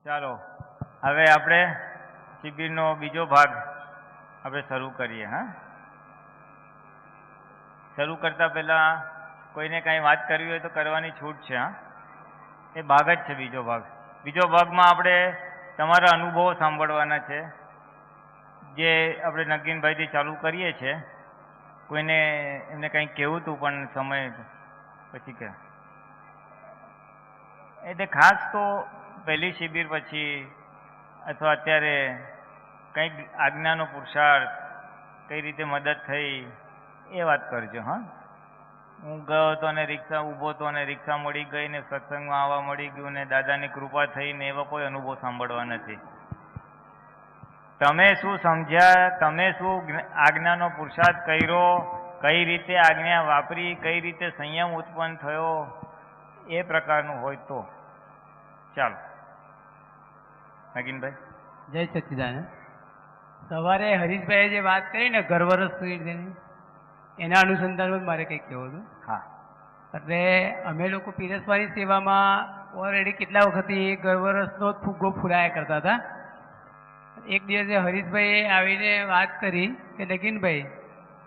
ચાલો હવે આપણે શિબિરનો બીજો ભાગ આપણે શરૂ કરીએ. હા, શરૂ કરતા પહેલા કોઈને કાંઈ વાત કરવી હોય તો કરવાની છૂટ છે. હા, એ ભાગ જ છે બીજો ભાગ. બીજો ભાગમાં આપણે તમારા અનુભવો સાંભળવાના છે, જે આપણે નગીનભાઈથી ચાલુ કરીએ છીએ. કોઈને એમને કંઈક કહેવું હતું પણ સમય પછી કે એટલે ખાસ તો પહેલી શિબિર પછી અથવા અત્યારે કંઈક આજ્ઞાનો પુરુષાર્થ કઈ રીતે મદદ થઈ એ વાત કરજો. હા, હું ગયો હતો ને રિક્ષા ઊભો હતો અને રિક્ષા મળી ગઈ ને સત્સંગમાં આવવા મળી ગયું ને દાદાની કૃપા થઈ ને એવા કોઈ અનુભવ સાંભળવા નથી. તમે શું સમજ્યા, તમે શું આજ્ઞાનો પુરુષાર્થ કર્યો, કઈ રીતે આજ્ઞા વાપરી, કઈ રીતે સંયમ ઉત્પન્ન થયો, એ પ્રકારનું હોય તો ચાલો. નગીનભાઈ. જય સચ્ચિદાનંદ. સવારે હરીશભાઈએ જે વાત કરી ને ગર્વરસ એના અનુસંધાનમાં મારે કંઈક કહેવું હતું. હા, એટલે અમે લોકો પીરસવાની સેવામાં ઓલરેડી કેટલા વખતથી ગર્વરસનો ફુગ્ગો ફૂલાયા કરતા હતા. એક દિવસે હરીશભાઈએ આવીને વાત કરી કે નગીનભાઈ,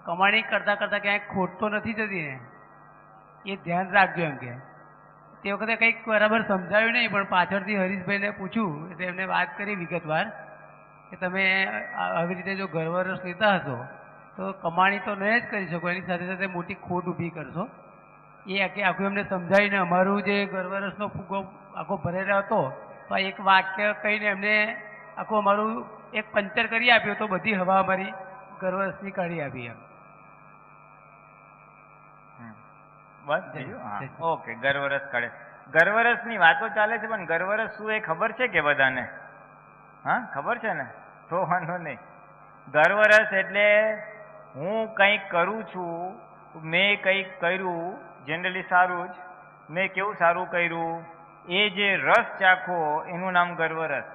કમાણી કરતાં કરતાં ક્યાંય ખોટ તો નથી જતી ને, એ ધ્યાન રાખજો એમ કે. તે વખતે કંઈક બરાબર સમજાવ્યું નહીં, પણ પાછળથી હરીશભાઈને પૂછ્યું એટલે એમને વાત કરી વિગતવાર કે તમે આવી રીતે જો ગર્વરસ લેતા હશો તો કમાણી તો નહીં જ કરી શકો, એની સાથે સાથે મોટી ખોટ ઊભી કરશો. એ આખું એમને સમજાવીને અમારું જે ગર્વરસનો ફુગ્ગો આખો ભરેલો હતો તો એક વાક્ય કહીને એમને આખું અમારું એક પંચર કરી આપ્યું તો બધી હવા અમારી ગર્વરસની કાઢી આપી એમ. બસ ઓકે. ગર્વરસ કાઢે, ગર્વરસની વાતો ચાલે છે, પણ ગર્વરસ શું એ ખબર છે કે બધાને? હા, ખબર છે ને, તો વાંધો નહીં. ગર્વરસ એટલે હું કંઈક કરું છું, મેં કંઈક કર્યું, જનરલી સારું જ, મેં કેવું સારું કર્યું, એ જે રસ ચાખો એનું નામ ગર્વરસ.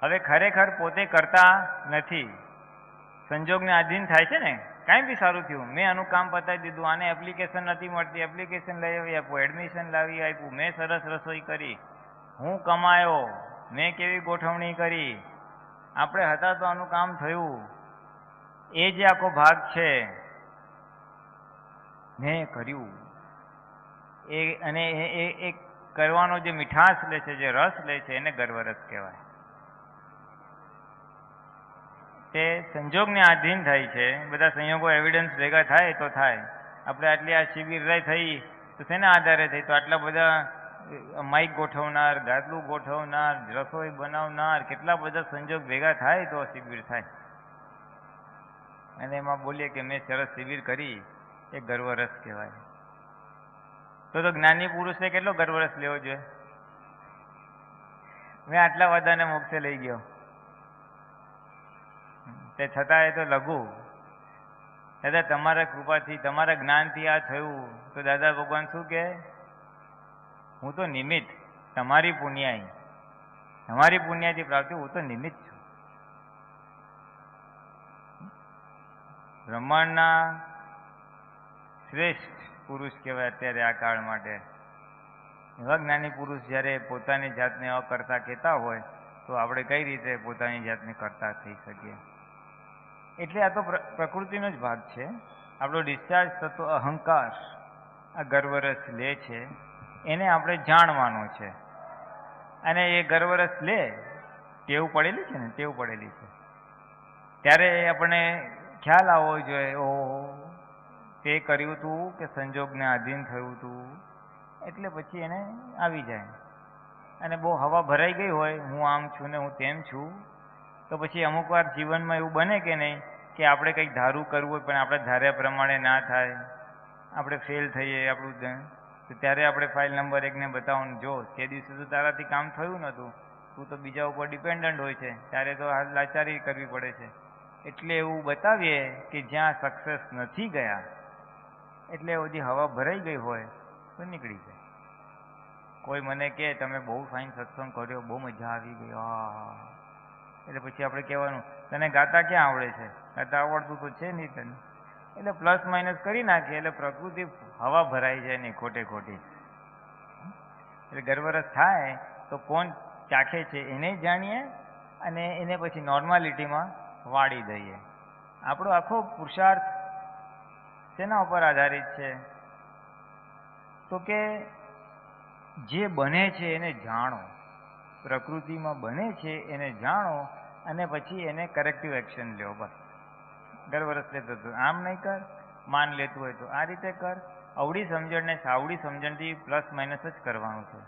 હવે ખરેખર પોતે કરતા નથી, સંજોગને આધીન થાય છે ને. કાંઈ બી સારું થયું, મેં આનું કામ પતાવી દીધું, આને એપ્લિકેશન નથી મળતી, એપ્લિકેશન લઈ આવી આપ્યું, એડમિશન લાવી આપ્યું, મેં સરસ રસોઈ કરી, હું કમાયો, મેં કેવી ગોઠવણી કરી, આપણે હતા તો આનું કામ થયું. એ જે આખો ભાગ છે મેં કર્યું એ, અને એ કરવાનો જે મીઠાશ લે છે, જે રસ લે છે, એને ગર્વરસ કહેવાય. તે સંજોગને આધીન થાય છે. બધા સંયોગો એવિડન્સ ભેગા થાય તો થાય. આપણે આટલી આ શિબિર થઈ તો શેના આધારે થઈ? તો આટલા બધા માઇક ગોઠવનાર, ગાદલું ગોઠવનાર, રસોઈ બનાવનાર, કેટલા બધા સંજોગ ભેગા થાય તો શિબિર થાય. અને એમાં બોલીએ કે મેં સરસ શિબિર કરી, એ ગર્વરસ કહેવાય. તો જ્ઞાની પુરુષે કેટલો ગર્વરસ લેવો જોઈએ? મેં આટલા બધાને મોક્ષે લઈ ગયો, તે છતાં એ તો લઘુ. દાદા તમારા કૃપાથી, તમારા જ્ઞાનથી આ થયું, તો દાદા ભગવાન શું કહે? હું તો નિમિત્ત, તમારી પુણ્યાઈ, તમારી પુણ્યથી પ્રાપ્તિ, હું તો નિમિત્ત છું. બ્રહ્માંડના શ્રેષ્ઠ પુરુષ કહેવાય અત્યારે આ કાળ માટે. એવા જ્ઞાની પુરુષ જ્યારે પોતાની જાતને અકર્તા કહેતા હોય તો આપણે કઈ રીતે પોતાની જાતને કરતા થઈ શકીએ? એટલે આ તો પ્રકૃતિનો જ ભાગ છે. આપણો ડિસ્ચાર્જ થતો અહંકાર આ ગર્વરસ લે છે, એને આપણે જાણવાનો છે. અને એ ગર્વરસ લે, ટેવ પડેલી છે ને, ટેવ પડેલી છે, ત્યારે આપણને ખ્યાલ આવવો જોઈએ, ઓહો તે કર્યું હતું કે સંજોગને આધીન થયું હતું, એટલે પછી એને આવી જાય. અને બહુ હવા ભરાઈ ગઈ હોય, હું આમ છું ને હું તેમ છું, તો પછી અમુક વાર જીવનમાં એવું બને કે નહીં કે આપણે કંઈક ધારું કરવું હોય પણ આપણે ધાર્યા પ્રમાણે ના થાય, આપણે ફેલ થઈએ આપણું, તો ત્યારે આપણે ફાઇલ નંબર 1 ને બતાવવાનું, જો તે દિવસે તો તારાથી કામ થયું નહોતું, તું તો બીજા ઉપર ડિપેન્ડન્ટ હોય છે, ત્યારે તો આ લાચારી કરવી પડે છે. એટલે એવું બતાવીએ કે જ્યાં સક્સેસ નથી ગયા, એટલે બધી હવા ભરાઈ ગઈ હોય તો નીકળી જાય. કોઈ મને કહે તમે બહુ ફાઇન સત્સંગ કર્યો, બહુ મજા આવી ગઈ, એટલે પછી આપણે કહેવાનું તને ગાતા ક્યાં આવડે છે? ગાતા આવડતું તો છે નહીં તને. એટલે પ્લસ માઇનસ કરી નાખીએ એટલે પ્રકૃતિ હવા ભરાઈ જાય નહીં ખોટે ખોટી. એટલે ગર્વરસ થાય તો કોણ ચાખે છે એને જાણીએ અને એને પછી નોર્માલિટીમાં વાળી દઈએ. આપણો આખો પુરુષાર્થ શેના ઉપર આધારિત છે? તો કે જે બને છે એને જાણો, પ્રકૃતિમાં બને છે એને જાણો અને પછી એને કરેક્ટિવ એક્શન લ્યો. બસ ગર્વરસ લેતો તો આમ નહીં કર, માન લેતું હોય તો આ રીતે કર. અવળી સમજણને સાવડી સમજણથી પ્લસ માઇનસ જ કરવાનું છે.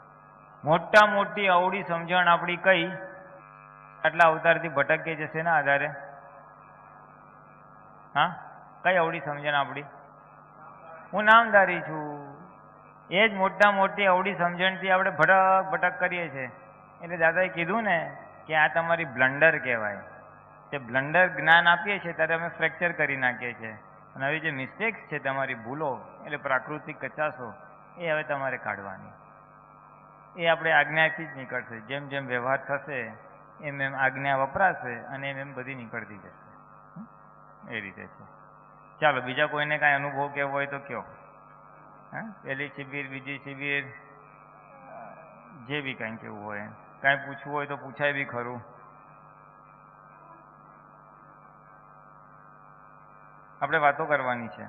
મોટા મોટી અવળી સમજણ આપણી કઈ આટલા અવતારથી ભટકીએ છે શેના આધારે? હા, કઈ અવળી સમજણ આપણી? હું નામધારી છું. એ જ મોટા મોટી અવળી સમજણથી આપણે ભટક ભટક કરીએ છીએ. એટલે દાદાએ કીધું ને કે આ તમારી બ્લન્ડર કહેવાય. તે બ્લન્ડર જ્ઞાન આપીએ છીએ ત્યારે અમે ફ્રેક્ચર કરી નાખીએ છીએ. અને હવે જે મિસ્ટેક્સ છે, તમારી ભૂલો એટલે પ્રાકૃતિક કચાશો, એ હવે તમારે કાઢવાની. એ આપણે આજ્ઞાથી જ નીકળશે. જેમ જેમ વ્યવહાર થશે એમ એમ આજ્ઞા વપરાશે અને એમ એમ બધી નીકળતી જશે. એ રીતે છે. ચાલો, બીજા કોઈને કાંઈ અનુભવ કહેવો હોય તો કયો. હા, પહેલી શિબિર, બીજી શિબિર, જે બી કાંઈ કહેવું હોય, કાંઈ પૂછવું હોય તો પૂછાય બી ખરું. આપણે વાતો કરવાની છે.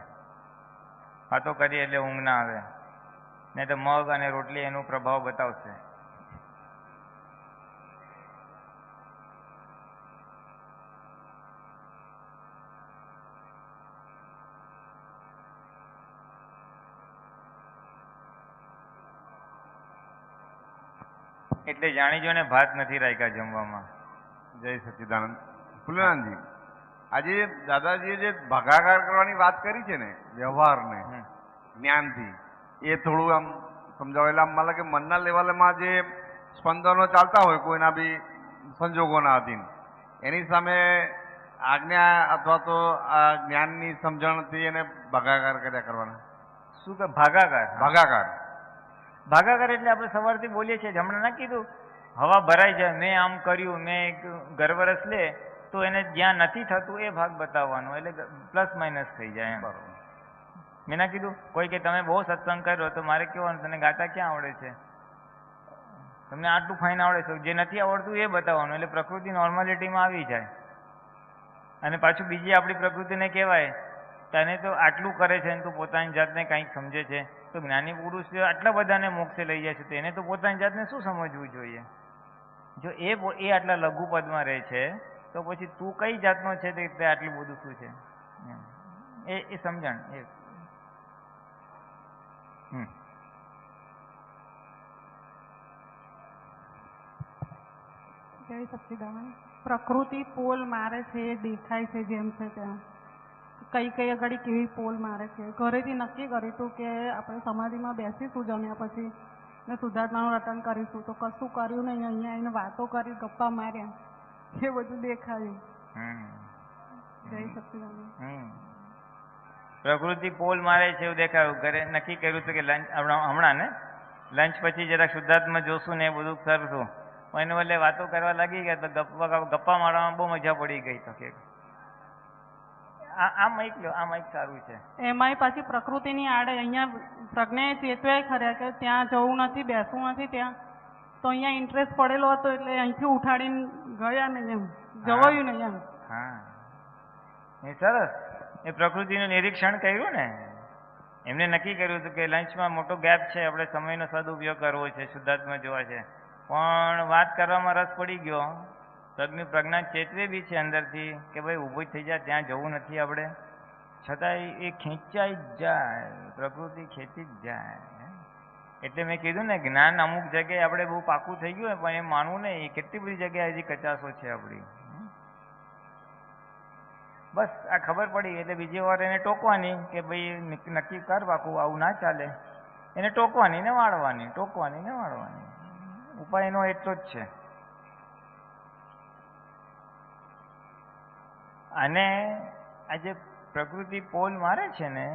વાતો કરીએ એટલે ઊંઘ ના આવે, નહીં તો મગ અને રોટલી એનો પ્રભાવ બતાવશે. એટલે જાણી જોઈને ભાત નથી રાખ્યા જમવામાં. જય સચ્ચિદાનંદ. ફૂલનાનજી, આજે દાદાજીએ જે ભાગાકાર કરવાની વાત કરી છે ને વ્યવહારને જ્ઞાનથી, એ થોડું આમ સમજાવેલા. આમ માને કે મનના લેવલમાં જે સ્પંદનો ચાલતા હોય કોઈના બી સંજોગોના અધીન, એની સામે આજ્ઞા અથવા તો આ જ્ઞાનની સમજણથી એને ભાગાકાર કર્યા કરવાના. શું કે ભાગાકાર? ભાગાકાર ભાગાકાર એટલે આપણે સવારથી બોલીએ છીએ, હમણાં ના કીધું હવા ભરાઈ જાય, મેં આમ કર્યું, મેં ગર્વરસ લે, તો એને જ્યાં નથી થતું એ ભાગ બતાવવાનો, એટલે પ્લસ માઇનસ થઈ જાય. બરોબર. મેં ના કીધું કોઈ કે તમે બહુ સત્સંગ કર્યો તો મારે કહેવાનું તને ગાતા ક્યાં આવડે છે, તમને આટલું ફાઇન આવડે છે, જે નથી આવડતું એ બતાવવાનું. એટલે પ્રકૃતિ નોર્માલિટીમાં આવી જાય. અને પાછું બીજી આપણી પ્રકૃતિને કહેવાય તને તો આટલું કરે છે ને તું પોતાની જાતને કંઈક સમજે છે, તો જ્ઞાની પુરુષ આટલા બધાને મોક્ષે લઈ જાય છે, તો એને તો પોતાની જાતને શું સમજવું જોઈએ? જો એ આટલા લઘુ પદમાં રહે છે તો પછી તું કઈ જાતનો છે તે આટલું બધું શું છે એ સમજણ. જય સચ્ચિદાનંદ. પ્રકૃતિ પોલ મારે છે એ દેખાય છે જેમ છે ત્યાં. કઈ કઈ ઘડી કેવી પોલ મારે છે. ઘરેથી નક્કી કરીશું કે આપણે સમાધિમાં બેસીશું જમ્યા પછી ને શુદ્ધાત્માનું રટન કરીશું, તો કશું કર્યું નહીં, અહીંયા આવીને વાતો કરી, ગપ્પા માર્યા, એ બધું દેખાયું. જય સચ્ચિદાનંદ. પ્રકૃતિ પોલ મારે છે એવું દેખાયું. ઘરે નક્કી કર્યું હતું કે લંચ હમણાં ને લંચ પછી જરાક શુદ્ધાત્મા જોશું ને એ બધું કરશું, પણ એને બદલે વાતો કરવા લાગી ગયા તો ગપ્પા મારવામાં બહુ મજા પડી ગઈ. તો કે આ માઇક લો, આ માઇક સારું છે. એમાંય પાછી પ્રકૃતિની આડે અહીંયા પ્રજ્ઞાએ ચેતવાય ખર્યા કે ત્યાં જવું નથી, બેસવું નથી ત્યાં, તો અહીંયા ઇન્ટરેસ્ટ પડેલો હતો એટલે અહીંથી ઉઠાડીને ગયા નહીં, એમ જવાયું નહીં એમ. હા, એ સરસ. એ પ્રકૃતિનું નિરીક્ષણ કર્યું ને, એમને નક્કી કર્યું હતું કે લંચમાં મોટો ગેપ છે, આપણે સમયનો સદુપયોગ કરવો છે, શુદ્ધાત્મા જોવા છે, પણ વાત કરવામાં રસ પડી ગયો. પ્રજ્ઞા ચેતવે બી છે અંદરથી કે ભાઈ ઊભું થઈ જાય, ત્યાં જવું નથી આપણે, છતાંય એ ખેંચાઈ જ જાય, પ્રકૃતિ ખેંચી જ જાય. એટલે મેં કીધું ને જ્ઞાન અમુક જગ્યાએ આપણે બહુ પાકું થઈ ગયું પણ એ માનવું નહીં, કેટલી બધી જગ્યાએ હજી કચાશો છે આપણી. બસ આ ખબર પડી એટલે બીજી વાર એને ટોકવાની કે ભાઈ નક્કી કર પાકું, આવું ના ચાલે. એને ટોકવાની ને વાળવાની, ટોકવાની ને વાળવાની. ઉપાય એનો એટલો જ છે. અને આ જે પ્રકૃતિ પોલ મારે છે ને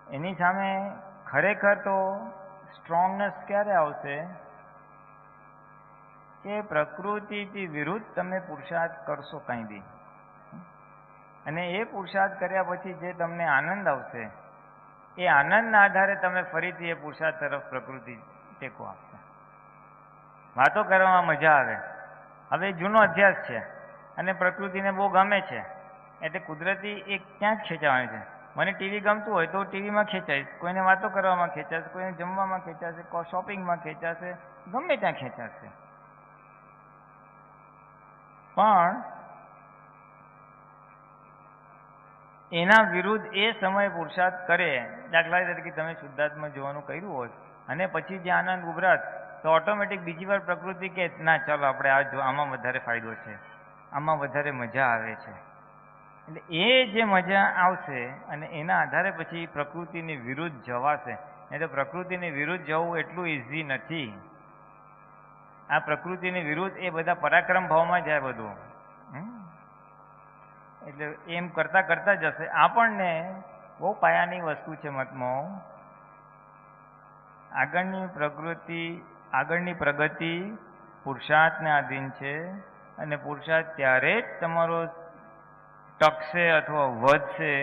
એની સામે ખરેખર તો સ્ટ્રોંગનેસ ક્યારે આવશે કે પ્રકૃતિથી વિરુદ્ધ તમે પુરુષાર્થ કરશો કંઈ બી, અને એ પુરુષાર્થ કર્યા પછી જે તમને આનંદ આવશે એ આનંદના આધારે તમે ફરીથી એ પુરુષાર્થ તરફ પ્રકૃતિ ટેકો આપશે. વાતો કરવામાં મજા આવે. હવે જૂનો અભ્યાસ છે અને પ્રકૃતિને બહુ ગમે છે એટલે કુદરતી એક ક્યાં જ ખેંચાવાની છે. મને ટીવી ગમતું હોય તો ટીવીમાં ખેંચાઈશ, કોઈને વાતો કરવામાં ખેંચાશે, કોઈને જમવામાં ખેંચાશે, શોપિંગમાં ખેંચાશે, ગમે ત્યાં ખેંચાશે. પણ એના વિરુદ્ધ એ સમય પુરુષાર્થ કરે, દાખલા તરીકે તમે શુદ્ધાત્મા જોવાનું કર્યું હોત અને પછી જે આનંદ ઉભરાત, તો ઓટોમેટિક બીજી વાર પ્રકૃતિ કે ના ચાલો આપણે આમાં વધારે ફાયદો છે, આમાં વધારે મજા આવે છે. એટલે એ જે મજા આવશે અને એના આધારે પછી પ્રકૃતિની વિરુદ્ધ જવાશે. નહીં તો પ્રકૃતિની વિરુદ્ધ જવું એટલું ઇઝી નથી. આ પ્રકૃતિની વિરુદ્ધ એ બધા પરાક્રમ ભાવમાં જાય બધું. એટલે એમ કરતા કરતા જશે. આપણને બહુ પાયાની વસ્તુ છે મતમાં, આગળની પ્રગતિ પુરુષાર્થને આધીન છે અને પુરુષાર્થ ત્યારે જ તમારો ટકશે અથવા વધશે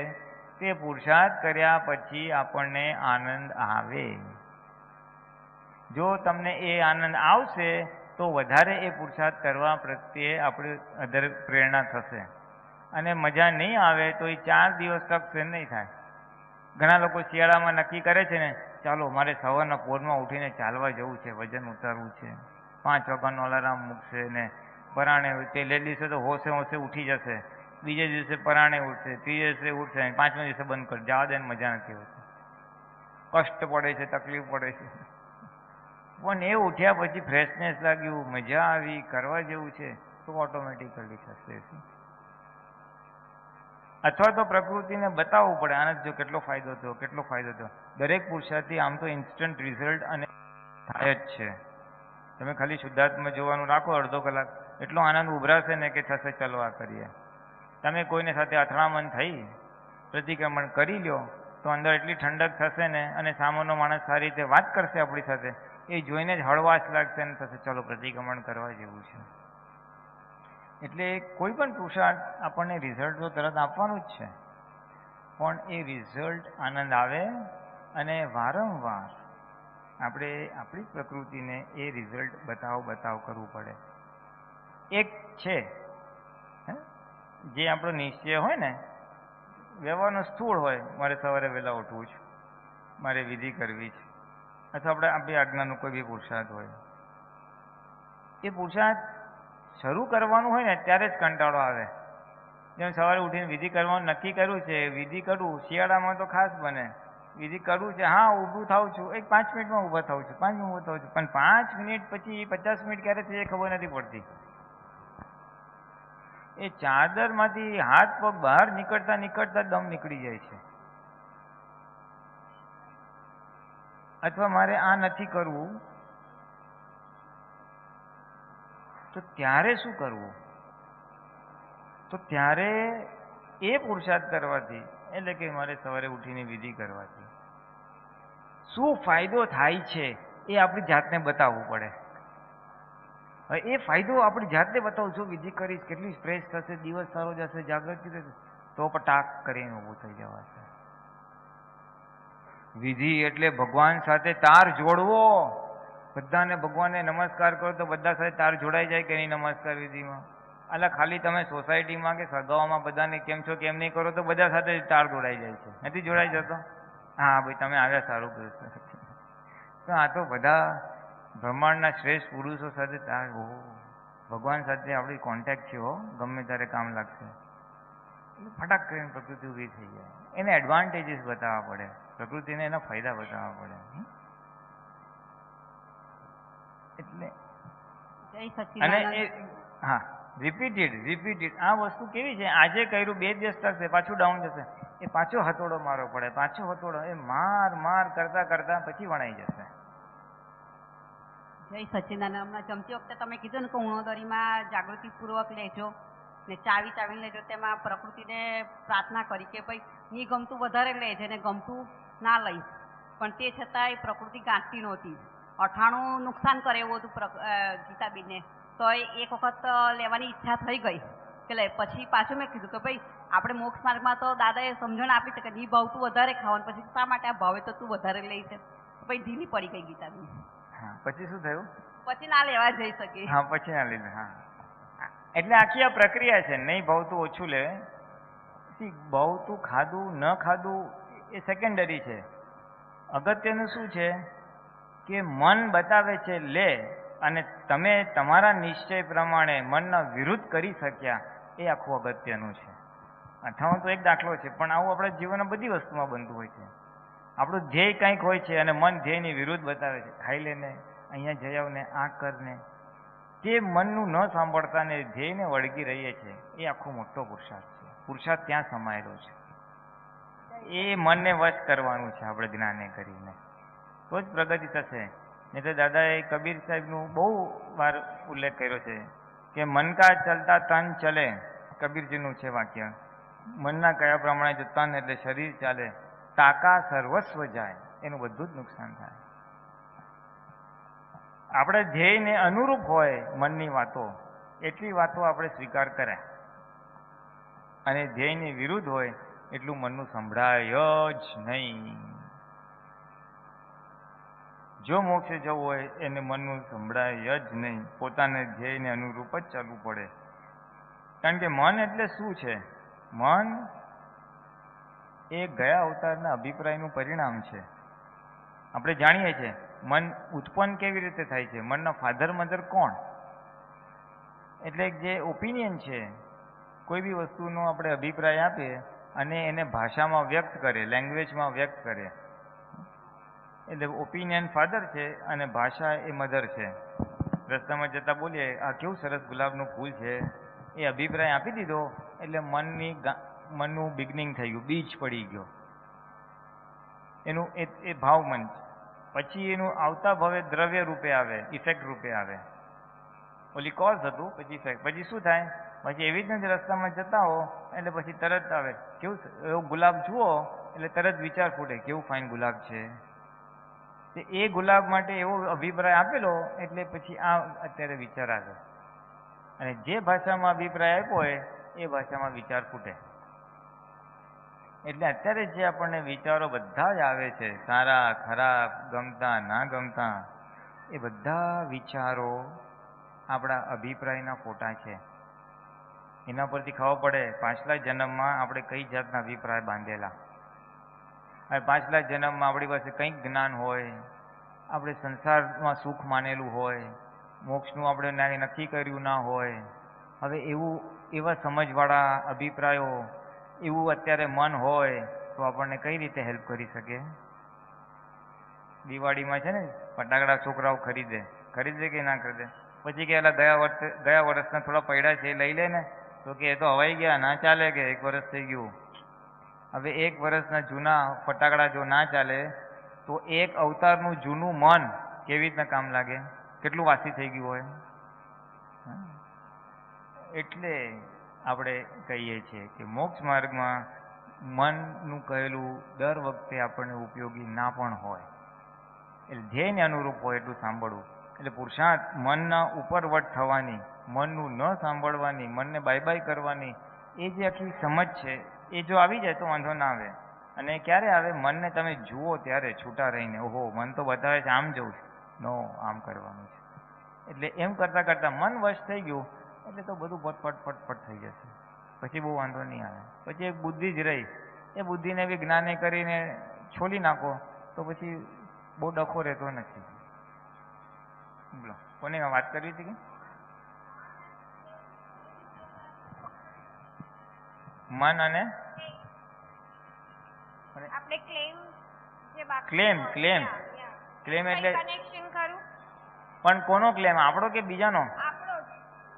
તે પુરુષાર્થ કર્યા પછી આપણને આનંદ આવે. જો તમને એ આનંદ આવશે તો વધારે એ પુરુષાર્થ કરવા પ્રત્યે આપણી અંદર પ્રેરણા થશે. અને મજા નહીં આવે તો એ 4 દિવસ ટકશે નહીં થાય. ઘણા લોકો શિયાળામાં નક્કી કરે છે ને, ચાલો મારે સવારના પોરમાં ઉઠીને ચાલવા જવું છે, વજન ઉતારવું છે, 5 વાગ્યાનો અલાર્મ મૂકશે ને પરાણે તે લેડીઝે તો હોશે ઉઠી જશે, બીજે દિવસે પરાણે ઉઠશે, ત્રીજે દિવસે ઉઠશે, 5મા દિવસે બંધ કરી જવા દે, મજા નથી હોતી, કષ્ટ પડે છે, તકલીફ પડે છે. પણ એ ઉઠ્યા પછી ફ્રેશનેસ લાગ્યું, મજા આવી, કરવા જેવું છે તો ઓટોમેટિકલી થશે. અથવા તો પ્રકૃતિને બતાવવું પડે આનંદ જો કેટલો ફાયદો થયો, કેટલો ફાયદો થયો. દરેક પુરુષાર્થી આમ તો ઇન્સ્ટન્ટ રિઝલ્ટ અને થાય જ છે. તમે ખાલી શુદ્ધાત્મા જોવાનું રાખો અડધો કલાક, એટલો આનંદ ઉભરાશે ને કે થશે ચલો આ કરીએ. તમે કોઈને સાથે અથડામણ થઈ, પ્રતિક્રમણ કરી લ્યો તો અંદર એટલી ઠંડક થશે ને, અને સામેનો માણસ સારી રીતે વાત કરશે આપણી સાથે, એ જોઈને જ હળવાશ લાગશે ને થશે ચલો પ્રતિક્રમણ કરવા જેવું છે. એટલે કોઈ પણ પુરુષાર્થ આપણને રિઝલ્ટ તો તરત આપવાનું જ છે, પણ એ રિઝલ્ટ આનંદ આવે અને વારંવાર આપણે આપણી પ્રકૃતિને એ રિઝલ્ટ બતાવ કરવું પડે. એક છે જે આપણો નિશ્ચય હોય ને, વ્યવહારનો સ્થૂળ હોય, મારે સવારે વહેલા ઉઠવું છે, મારે વિધિ કરવી છે, અથવા આપણી આજ્ઞાનું કોઈ બી પુરુષાર્થ હોય, એ પુરુષાર્થ શરૂ કરવાનું હોય ને ત્યારે જ કંટાળો આવે. જેમ સવારે ઉઠીને વિધિ કરવાનું નક્કી કર્યું છે, વિધિ કરું, શિયાળામાં તો ખાસ બને, વિધિ કરવું છે, હા ઊભું થાઉં છું, 5 મિનિટમાં ઊભા થાઉં છું, 5 મિનિટ ઊભું થાઉં છું, પણ 5 મિનિટ પછી 50 મિનિટ ક્યારે થઈ એ ખબર નથી પડતી. એ ચાદરમાંથી હાથ પગ બહાર નીકળતા નીકળતા દમ નીકળી જાય છે. અથવા મારે આ નથી કરવું તો ત્યારે શું કરવું? તો ત્યારે એ પુરુષાર્થ કરવાથી, એટલે કે મારે સવારે ઉઠીને વિધિ કરવાથી શું ફાયદો થાય છે એ આપણી જાતને બતાવવું પડે. હવે એ ફાયદો આપણી જાતને બતાવું છું, વિધિ કરીશ, કેટલી ફ્રેશ થશે, દિવસ સારો જશે, જાગૃતિ થશે, તો પટાક કરીને ઊભું થઈ જવાશે. વિધિ એટલે ભગવાન સાથે તાર જોડવો. બધાને ભગવાનને નમસ્કાર કરો તો બધા સાથે તાર જોડાઈ જાય કે નહીં નમસ્કાર વિધિમાં? અલા ખાલી તમે સોસાયટીમાં કે સગાઓમાં બધાને કેમ છો કેમ નહીં કરો તો બધા સાથે તાર જોડાઈ જાય છે, નથી જોડાઈ જતો? હા ભાઈ તમે આવ્યા, સારું કર્યું. તો આ તો બધા બ્રહ્માંડના શ્રેષ્ઠ પુરુષો સાથે તાર, ભગવાન સાથે આપણી કોન્ટેક્ટ છે હો, ગમે ત્યારે કામ લાગશે. ફટાક કરીને પ્રકૃતિ ઊભી થઈ જાય. એને એડવાન્ટેજીસ બતાવવા પડે, પ્રકૃતિને એના ફાયદા બતાવવા પડે. એટલે અને એ હા રિપીટેડ આ વસ્તુ કેવી છે, આજે કર્યું 2 દિવસ ટકશે, પાછું ડાઉન જશે, એ પાછો હથોડો મારવો પડે, પાછો હથોડો, એ માર કરતા કરતા પછી વણાઈ જશે. જય સચ્ચિદાનંદ. હમણાં જમતી વખતે તમે કીધું ને કે ઉણોદરીમાં જાગૃતિપૂર્વક લેજો ને ચાવીને લેજો, તેમાં પ્રકૃતિને પ્રાર્થના કરી કે ભાઈ ની ગમતું વધારે લેજે ને ગમતું ના લઈશ, પણ તે છતાંય પ્રકૃતિ ગાંઠતી નહોતી. 98 નુકસાન કરે એવું હતું ગીતાબેનને, તો એક વખત લેવાની ઈચ્છા થઈ ગઈ કે લે, પછી પાછું મેં કીધું કે ભાઈ આપણે મોક્ષ માર્ગમાં તો દાદાએ સમજણ આપી છે કે ની ભાવતું વધારે ખાવાનું, પછી શા માટે આ ભાવે તો તું વધારે લઈ છે, પછી ઢીલી પડી ગઈ ગીતાબેન. હા પછી શું થયું? પછી ના લેવા જઈ શકીએ. હા પછી ના લીધે. હા એટલે આખી આ પ્રક્રિયા છે. નહીં ભાવતું ઓછું લે, ભાવતું ખાધું ન ખાધું એ સેકન્ડરી છે. અગત્યનું શું છે કે મન બતાવે છે લે, અને તમે તમારા નિશ્ચય પ્રમાણે મનના વિરુદ્ધ કરી શક્યા, એ આખું અગત્યનું છે. અઠાવન તો એક દાખલો છે, પણ આવું આપણા જીવનમાં બધી વસ્તુમાં બનતું હોય છે. આપણું ધ્યેય કંઈક હોય છે અને મન ધ્યેયની વિરુદ્ધ બતાવે છે. ખાઈ લેને, અહીંયા જઈ આવને, આ કરને. તે મનનું ન સાંભળતા ને ધ્યેયને વળગી રહીએ છે, એ આખો મોટો પુરુષાર્થ છે. પુરુષાર્થ ત્યાં સમાયેલો છે. એ મનને વશ કરવાનું છે આપણે જ્ઞાને કરીને, તો જ પ્રગતિ થશે. નહીં તો દાદાએ કબીર સાહેબનું બહુ વાર ઉલ્લેખ કર્યો છે કે મન કા ચલતા તન ચલે. કબીરજીનું છે વાક્ય. મનના કયા પ્રમાણે જો તન એટલે શરીર ચાલે, તાકા સર્વસ્વ જાય, એનું બધું જ નુકસાન થાય. આપણે ધ્યેયને અનુરૂપ હોય મનની વાતો, એટલી વાતો આપણે સ્વીકાર કરે, અને ધ્યેયની વિરુદ્ધ હોય એટલું મનનું સંભળાય જ નહીં. જો મોક્ષે જવું હોય એને મનનું સંભળાય જ નહીં. પોતાને ધ્યેયને અનુરૂપ જ ચાલવું પડે. કારણ કે મન એટલે શું છે? મન એ ગયા અવતારના અભિપ્રાયનું પરિણામ છે. આપણે જાણીએ છીએ મન ઉત્પન્ન કેવી રીતે થાય છે. મનના ફાધર મધર કોણ? એટલે જે ઓપિનિયન છે, કોઈ બી વસ્તુનો આપણે અભિપ્રાય આપીએ અને એને ભાષામાં વ્યક્ત કરે, લેંગ્વેજમાં વ્યક્ત કરે, એટલે ઓપિનિયન ફાધર છે અને ભાષા એ મધર છે. રસ્તામાં જતા બોલીએ આ કેવું સરસ ગુલાબનું ફૂલ છે, એ અભિપ્રાય આપી દીધો એટલે મનનું બિગનિંગ થઈ ગયું, બીજ પડી ગયો એનું. એ ભાવ મન. પછી એનું આવતા ભવે દ્રવ્ય રૂપે આવે, ઇફેક્ટ રૂપે આવે. ઓલી કોઝ હતું, પછી ઇફેક્ટ. પછી શું થાય? પછી એવી જ રસ્તામાં જતા હો એટલે પછી તરત આવે કેવું એવો ગુલાબ જુઓ એટલે તરત વિચાર ફૂટે કેવું ફાઇન ગુલાબ છે. એ ગુલાબ માટે એવો અભિપ્રાય આપેલો એટલે પછી આ અત્યારે વિચાર આવે, અને જે ભાષામાં અભિપ્રાય આપ્યો હોય એ ભાષામાં વિચાર ફૂટે. એટલે અત્યારે જે આપણને વિચારો બધા જ આવે છે, સારા ખરાબ, ગમતા ના ગમતા, એ બધા વિચારો આપણા અભિપ્રાયના ફોટા છે. એના પરથી ખબર પડે પાછલા જન્મમાં આપણે કઈ જાતના અભિપ્રાય બાંધેલા. હવે પાછલા જન્મમાં આપણી પાસે કંઈક જ્ઞાન હોય, આપણે સંસારમાં સુખ માનેલું હોય, મોક્ષનું આપણે નક્કી કર્યું ના હોય. હવે એવા સમજવાળા અભિપ્રાયો, એવું અત્યારે મન હોય તો આપણને કઈ રીતે હેલ્પ કરી શકે? દિવાળીમાં છે ને ફટાકડા છોકરાઓ ખરીદે કે ના ખરીદે? પછી કે એલા ગયા વર્ષના થોડા પૈડા છે એ લઈ લે ને, તો કે એ તો હવાઈ ગયા, ના ચાલે, કે 1 વર્ષ થઈ ગયું. હવે 1 વર્ષના જૂના ફટાકડા જો ના ચાલે તો 1 અવતારનું જૂનું મન કેવી રીતના કામ લાગે? કેટલું વાસી થઈ ગયું હોય. એટલે આપણે કહીએ છીએ કે મોક્ષ માર્ગમાં મનનું કહેલું દર વખતે આપણને ઉપયોગી ના પણ હોય, એટલે ધ્યેયને અનુરૂપ હોય એટલું સાંભળવું. એટલે પુરુષાર્થ મનના ઉપરવટ થવાની, મનનું ન સાંભળવાની, મનને બાય બાય કરવાની, એ જે આખી સમજ છે એ જો આવી જાય તો વાંધો ના આવે. અને ક્યારે આવે? મનને તમે જુઓ ત્યારે છૂટા રહીને, ઓહો મન તો બતાવે છે આમ જવું છે, નો આમ કરવાનું છે. એટલે એમ કરતાં કરતાં મન વશ થઈ ગયું એટલે તો બધું ફટફટ થઈ જશે. પછી બહુ વાંધો નહીં આવે. પછી એક બુદ્ધિ જ રહી, એ બુદ્ધિને બી જ્ઞાને કરીને છોલી નાખો તો પછી બહુ ડખો રહેતો નથી. બોલો, કોને વાત કરવી હતી કે? મન અને આપણે ક્લેમ એટલે કનેક્શન ખરું? પણ કોનો ક્લેમ? આપણો કે બીજાનો? આપણો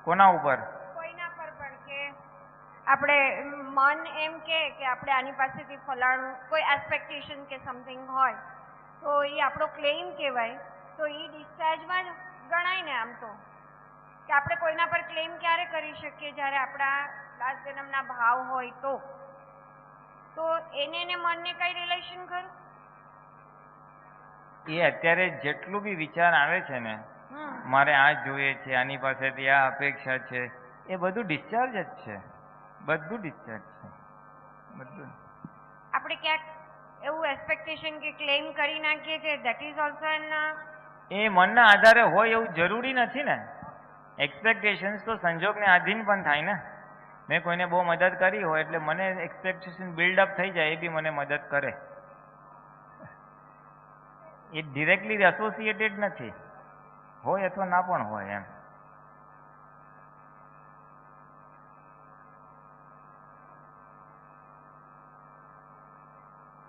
કોના ઉપર? કોઈના પર પણ. કે આપણે મન એમ કે આપણે આની પાસેથી ફલાણું કોઈ એક્સપેક્ટેશન કે સમથિંગ હોય તો એ આપણો ક્લેમ કહેવાય. તો એ ડિસ્ચાર્જમાં જ ગણાય ને આમ તો? કે આપણે કોઈના પર ક્લેમ ક્યારે કરી શકીએ? જ્યારે આપણા લાસ્ટ જન્મના ભાવ હોય તો એને મનને કઈ રિલેશન ખરું? એ અત્યારે જેટલું બી વિચાર આવે છે ને, મારે આ જોઈએ છે, આની પાસેથી આ અપેક્ષા છે, એ બધું ડિસ્ચાર્જ જ છે. બધું ડિસ્ચાર્જ છે, બધું. આપણે ક્યાંક એવું એક્સપેક્ટેશન કે ક્લેમ કરી નાખીએ છીએ, ધેટ ઇઝ ઓલ્સો એન એ મનના આધારે હોય એવું જરૂરી નથી ને. એક્સપેક્ટેશન્સ તો સંજોગને આધીન પણ થાય ને. મેં કોઈને બહુ મદદ કરી હોય એટલે મને એક્સપેક્ટેશન બિલ્ડઅપ થઈ જાય, એ બી મને મદદ કરે. એ ડિરેક્ટલી એસોસિએટેડ નથી, હોય અથવા ના પણ હોય એમ.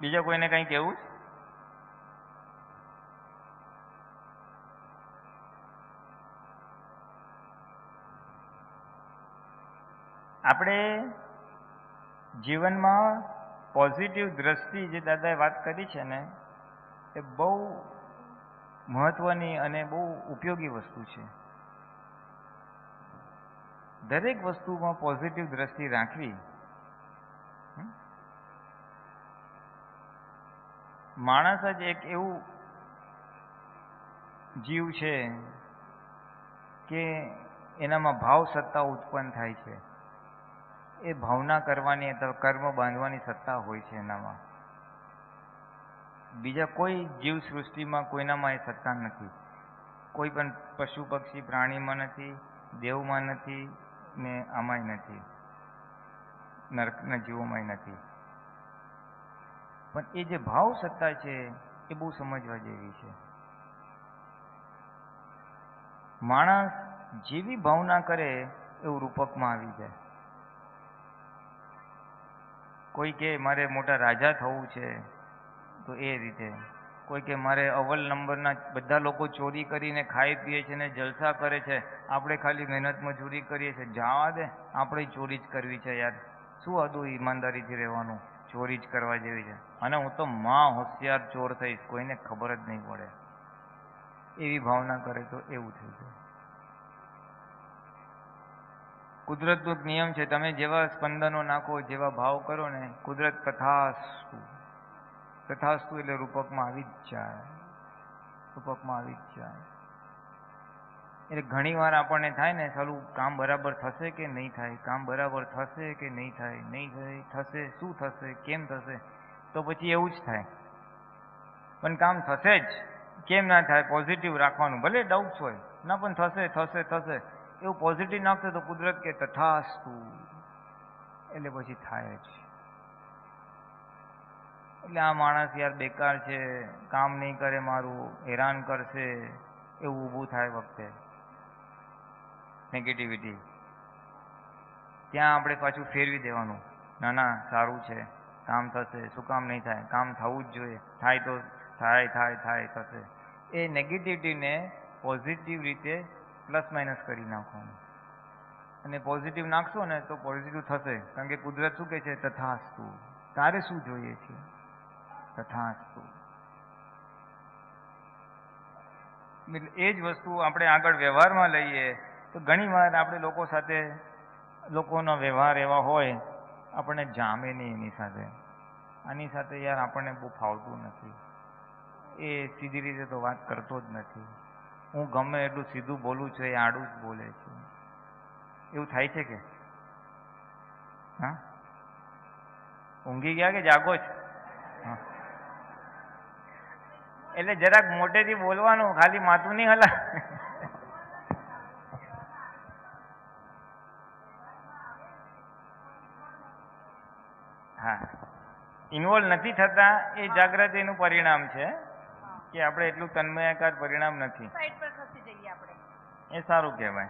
બીજા કોઈને કંઈ કહેવું? આપણે જીવનમાં પોઝિટિવ દ્રષ્ટિ જે દાદાએ વાત કરી છે ને, એ બહુ મહત્વની અને બહુ ઉપયોગી વસ્તુ છે. દરેક વસ્તુમાં પોઝિટિવ દ્રષ્ટિ રાખવી. માણસ જ એક એવું જીવ છે કે એનામાં ભાવ સત્તા ઉત્પન્ન થાય છે. એ ભાવના કરવાની અથવા કર્મ બાંધવાની સત્તા હોય છે એનામાં. બીજા કોઈ જીવ સૃષ્ટિમાં કોઈનામાં એ સત્તા નથી. કોઈ પણ પશુ પક્ષી પ્રાણીમાં નથી, દેવમાં નથી ને આમાંય નથી, નરકના જીવોમાંય નથી. પણ એ જે ભાવ સત્તા છે એ બહુ સમજવા જેવી છે. માણસ જેવી ભાવના કરે એવું રૂપકમાં આવી જાય. કોઈ કે મારે મોટા રાજા થવું છે તો એ રીતે, કોઈ કે મારે અવ્વલ નંબરના બધા લોકો ચોરી કરીને ખાઈ પીએ છે ને જલસા કરે છે, આપણે ખાલી મહેનત મજૂરી કરીએ છીએ, જવા દે આપણે ચોરી જ કરવી છે યાર, શું હતું ઈમાનદારીથી રહેવાનું, ચોરી જ કરવા જેવી છે, અને હું તો માં હોશિયાર ચોર થઈશ, કોઈને ખબર જ નહીં પડે, એવી ભાવના કરે તો એવું થઈ જાય. કુદરતનો એક નિયમ છે, તમે જેવા સ્પંદનો નાખો, જેવા ભાવ કરો ને, કુદરત તથાસ્તુ, તથાસ્તુ એટલે રૂપકમાં આવી જ જાય, રૂપકમાં આવી જ જાય. એટલે ઘણી વાર આપણને થાય ને, સાલું કામ બરાબર થશે કે નહીં થાય, કામ બરાબર થશે કે નહીં થાય, નહીં થાય, થશે, શું થશે, કેમ થશે, તો પછી એવું જ થાય. પણ કામ થશે જ, કેમ ના થાય, પોઝિટિવ રાખવાનું, ભલે ડાઉટ્સ હોય, ના પણ થશે થશે થશે એવું પોઝિટિવ નાખશે તો કુદરત કે તથાસ્તુ, એટલે પછી થાય જ. એટલે આ માણસ યાર બેકાર છે, કામ નહીં કરે, મારું હેરાન કરશે, એવું ઊભું થાય વખતે નેગેટિવિટી, ત્યાં આપણે પાછું ફેરવી દેવાનું, ના ના સારું છે, કામ થશે, શું કામ નહીં થાય, કામ થવું જ જોઈએ, થાય તો થાય થાય થાય થશે. એ નેગેટિવિટીને પોઝિટિવ રીતે પ્લસ માઇનસ કરી નાખવાનું, અને પોઝિટિવ નાખશો ને તો પોઝિટિવ થશે, કારણ કે કુદરત શું કહે છે, તથાસ્તુ, તારે શું જોઈએ છે, તથાસ્તુ. એ જ વસ્તુ આપણે આગળ વ્યવહારમાં લઈએ તો ઘણી વાર આપણે લોકો સાથે, લોકોનો વ્યવહાર એવા હોય આપણને જામે નહીં એની સાથે, આની સાથે યાર આપણને બહુ ફાવતું નથી, એ સીધી રીતે તો વાત કરતો જ નથી, હું ગમે એટલું સીધું બોલું છું એ આડું જ બોલે છે, એવું થાય છે કે? હા, ઊંઘી ગયા કે જાગો જ? હા, એટલે જરાક મોટેથી બોલવાનું, ખાલી માથું નહીં હલા. હા, ઇન્વોલ્વ નથી થતા એ જાગૃતિનું પરિણામ છે કે આપણે એટલું તન્મયાકાર પરિણામ નથી. સાઈડ પર ખસી જઈએ આપણે, એ સારું કહેવાય.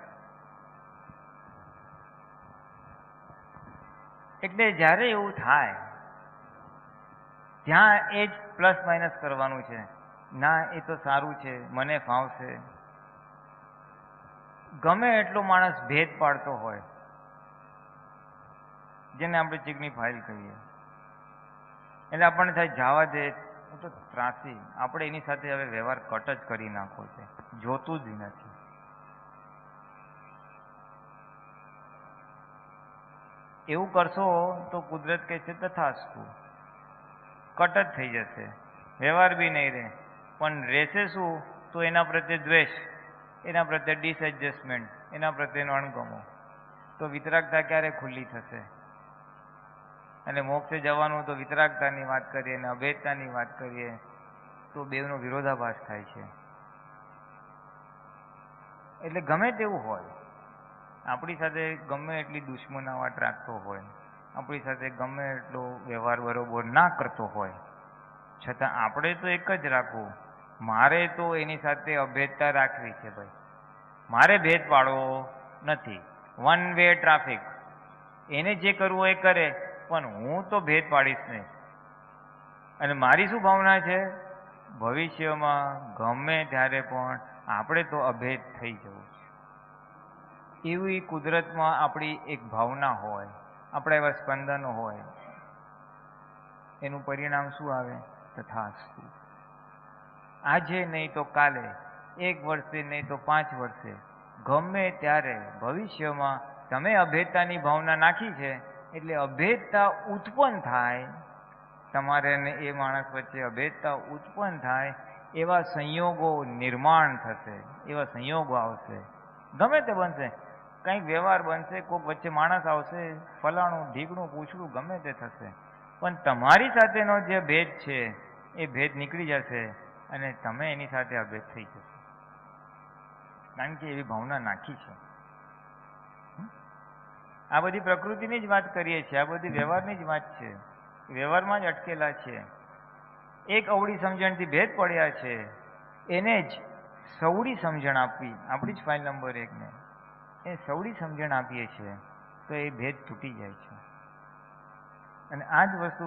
એટલે જ્યારે એવું થાય ત્યાં એ જ પ્લસ માઇનસ કરવાનું છે, ના એ તો સારું છે, મને ફાવશે. ગમે એટલો માણસ ભેદ પાડતો હોય, જેને આપણે ચીકની ફાઇલ કહીએ, એટલે આપણને થાય જવા દે, હું તો ત્રાસી, આપણે એની સાથે હવે વ્યવહાર કટ જ કરી નાખવો છે, જોતું જ નથી. એવું કરશો તો કુદરત કહે છે તથાસ્તુ, કટ જ થઈ જશે, વ્યવહાર બી નહીં રહે. પણ રહેશે શું? તો એના પ્રત્યે દ્વેષ, એના પ્રત્યે ડિસએડજસ્ટમેન્ટ, એના પ્રત્યેનો અણગમો. તો વિતરાગતા ક્યારે ખુલ્લી થશે? અને મોક્ષે જવાનું તો વિતરાગતાની વાત કરીએ અને અભેદતાની વાત કરીએ તો બેવનો વિરોધાભાસ થાય છે. એટલે ગમે તેવું હોય, આપણી સાથે ગમે એટલી દુશ્મનાવટ રાખતો હોય, આપણી સાથે ગમે એટલો વ્યવહાર બરોબર ના કરતો હોય, છતાં આપણે તો એક જ રાખવું, મારે તો એની સાથે અભેદતા રાખવી છે ભાઈ, મારે ભેદ પાડવો નથી, વન વે ટ્રાફિક, એને જે કરવું એ કરે, પણ હું તો ભેદ પાડીશ નહીં. અને મારી શું ભાવના છે, ભવિષ્યમાં ગમે ત્યારે પણ આપણે તો અભેદ થઈ જવું છે. એવી કુદરતમાં આપણી એક ભાવના હોય, આપણા એવા સ્પંદનો હોય, એનું પરિણામ શું આવે? તથાસ્તુ. આજે નહીં તો કાલે, 1 વર્ષે નહીં તો 5 વર્ષે, ગમે ત્યારે ભવિષ્યમાં તમે અભેદતાની ભાવના નાખી છે એટલે અભેદતા ઉત્પન્ન થાય, તમારે ને એ માણસ વચ્ચે અભેદતા ઉત્પન્ન થાય, એવા સંયોગો નિર્માણ થશે, એવા સંયોગો આવશે, ગમે તે બનશે, કંઈક વ્યવહાર બનશે, કોઈક વચ્ચે માણસ આવશે, ફલાણું ઢીકણું પૂછડું ગમે તે થશે, પણ તમારી સાથેનો જે ભેદ છે એ ભેદ નીકળી જશે અને તમે એની સાથે અભેદ થઈ જશે, કારણ કે એવી ભાવના નાખી છે. આ બધી પ્રકૃતિની જ વાત કરીએ છીએ, આ બધી વ્યવહારની જ વાત છે, વ્યવહારમાં જ અટકેલા છે. એક અવળી સમજણથી ભેદ પડ્યા છે, એને જ સવડી સમજણ આપવી, આપણી જ ફાઇલ નંબર 1 ને એ સવડી સમજણ આપીએ છીએ તો એ ભેદ તૂટી જાય છે. અને આ જ વસ્તુ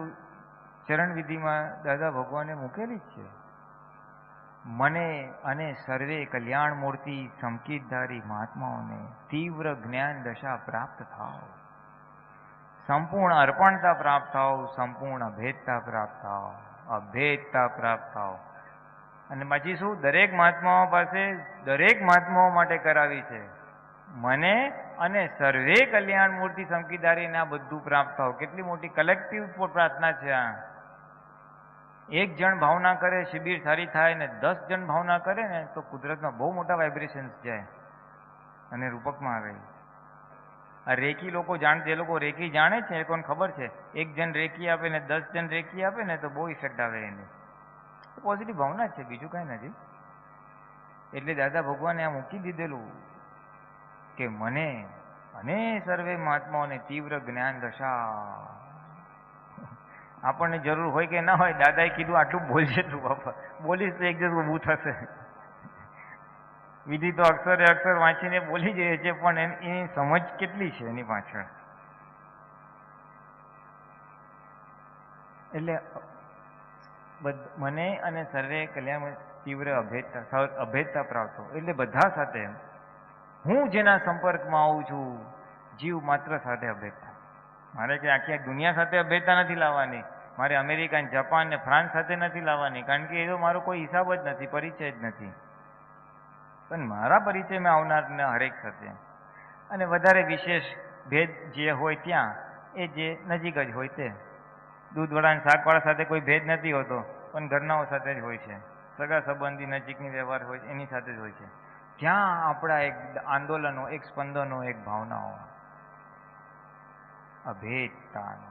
ચરણવિધિમાં દાદા ભગવાને મૂકેલી જ છે. મને અને સર્વે કલ્યાણ મૂર્તિ સંકિતધારી મહાત્માઓને તીવ્ર જ્ઞાન દશા પ્રાપ્ત થાવ, સંપૂર્ણ અર્પણતા પ્રાપ્ત થાવ, સંપૂર્ણ અભેદતા પ્રાપ્ત થાવ, અભેદતા પ્રાપ્ત થાવ. અને પછી શું? દરેક મહાત્માઓ પાસે, દરેક મહાત્માઓ માટે કરાવી છે, મને અને સર્વે કલ્યાણ મૂર્તિ સંકિતધારીને આ બધું પ્રાપ્ત થાવ. કેટલી મોટી કલેક્ટિવ પ્રાર્થના છે આ. એક જણ ભાવના કરે, શિબિર સારી થાય, ને 10 જણ ભાવના કરે ને તો કુદરતમાં બહુ મોટા વાઇબ્રેશન્સ જાય અને રૂપકમાં આવે. આ રેકી લોકો જાણते, એ લોકો રેકી જાણે છે, એ લોકોને ખબર છે, એક જણ રેકી આપે ને 10 જણ રેકી આપે ને તો બહુ ઇફેક્ટ આવે એને. પોઝિટિવ ભાવના છે, બીજું કાંઈ નથી. એટલે દાદા ભગવાને આ મૂકી દીધેલું કે મને અને સર્વે મહાત્માઓને તીવ્ર જ્ઞાન દશા. આપણને જરૂર હોય કે ના હોય, દાદાએ કીધું આટલું બોલશે તું બાપા, બોલીશ તો એક દિવસ ઊભું થશે. વિધિ તો અક્ષરે અક્ષર વાંચીને બોલી જઈએ છે, પણ એની સમજ કેટલી છે એની પાછળ. એટલે મને અને સર્વે કલ્યાણ તીવ્ર અભેદતા પ્રાપ્ત, એટલે બધા સાથે હું જેના સંપર્કમાં આવું છું, જીવ માત્ર સાથે અભેદતા. મારે કે આખી દુનિયા સાથે અભેદતા નથી લાવવાની, મારે અમેરિકા, જાપાન ને ફ્રાન્સ સાથે નથી લાવવાની, કારણ કે એ તો મારો કોઈ હિસાબ જ નથી, પરિચય જ નથી. પણ મારા પરિચયમાં આવનારને હરેક સાથે, અને વધારે વિશેષ ભેદ જે હોય ત્યાં એ જે નજીક જ હોય તે. દૂધવાળા અને શાકવાળા સાથે કોઈ ભેદ નથી હોતો, પણ ઘરનાઓ સાથે જ હોય છે, સગા સંબંધી નજીકની વ્યવહાર હોય છે એની સાથે જ હોય છે. ત્યાં આપણા એક આંદોલનો, એક સ્પંદનો, એક ભાવનાઓ, અભેદતાનો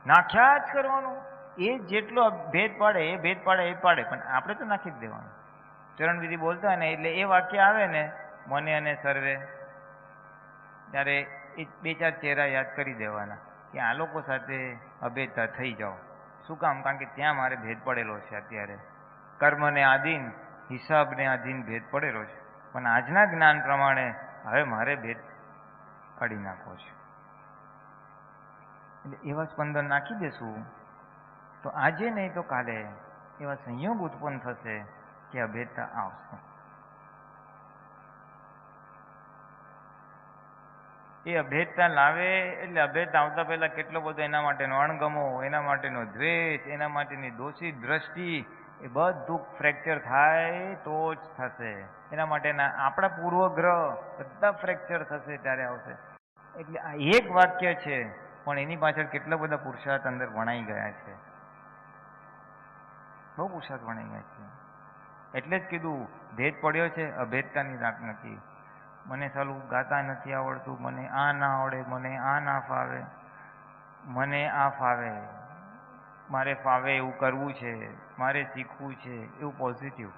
નાખ્યા જ કરવાનું. એ જેટલો ભેદ પાડે એ ભેદ પાડે એ પાડે, પણ આપણે તો નાખી જ દેવાનું. ચરણવિધિ બોલતા હોય ને એટલે એ વાક્ય આવે ને, મને અને સર્વે, ત્યારે એ 2-4 ચહેરા યાદ કરી દેવાના કે આ લોકો સાથે અભેદતા થઈ જાઓ. શું કામ? કારણ કે ત્યાં મારે ભેદ પડેલો છે. અત્યારે કર્મને આધીન, હિસાબને આધીન ભેદ પડેલો છે, પણ આજના જ્ઞાન પ્રમાણે હવે મારે ભેદ કાઢી નાખવો છે. એટલે એવા સ્પંદન નાખી દેશું તો આજે નહીં તો કાલે એવા સંયોગ ઉત્પન્ન થશે કે અભેદતા આવશે. એ અભેદતા લાવે એટલે અભેદતા આવતા પહેલા કેટલો બધો એના માટેનો અણગમો, એના માટેનો દ્વેષ, એના માટેની દોષિત દ્રષ્ટિ, એ બધું ફ્રેક્ચર થાય તો જ થશે. એના માટેના આપણા પૂર્વગ્રહ બધા ફ્રેક્ચર થશે ત્યારે આવશે. એટલે આ એક વાક્ય છે, પણ એની પાછળ કેટલા બધા પુરુષાર્થ અંદર વણાઈ ગયા છે, બહુ પુરુષાર્થ વણાઈ ગયા છે. એટલે જ કીધું ભેદ પડ્યો છે, અભેદતાની રાખ નથી. મને સાલું ગાતા નથી આવડતું, મને આ ના આવડે, મને આ ના ફાવે, મને આ ફાવે, મારે ફાવે એવું કરવું છે, મારે શીખવું છે, એવું પોઝિટિવ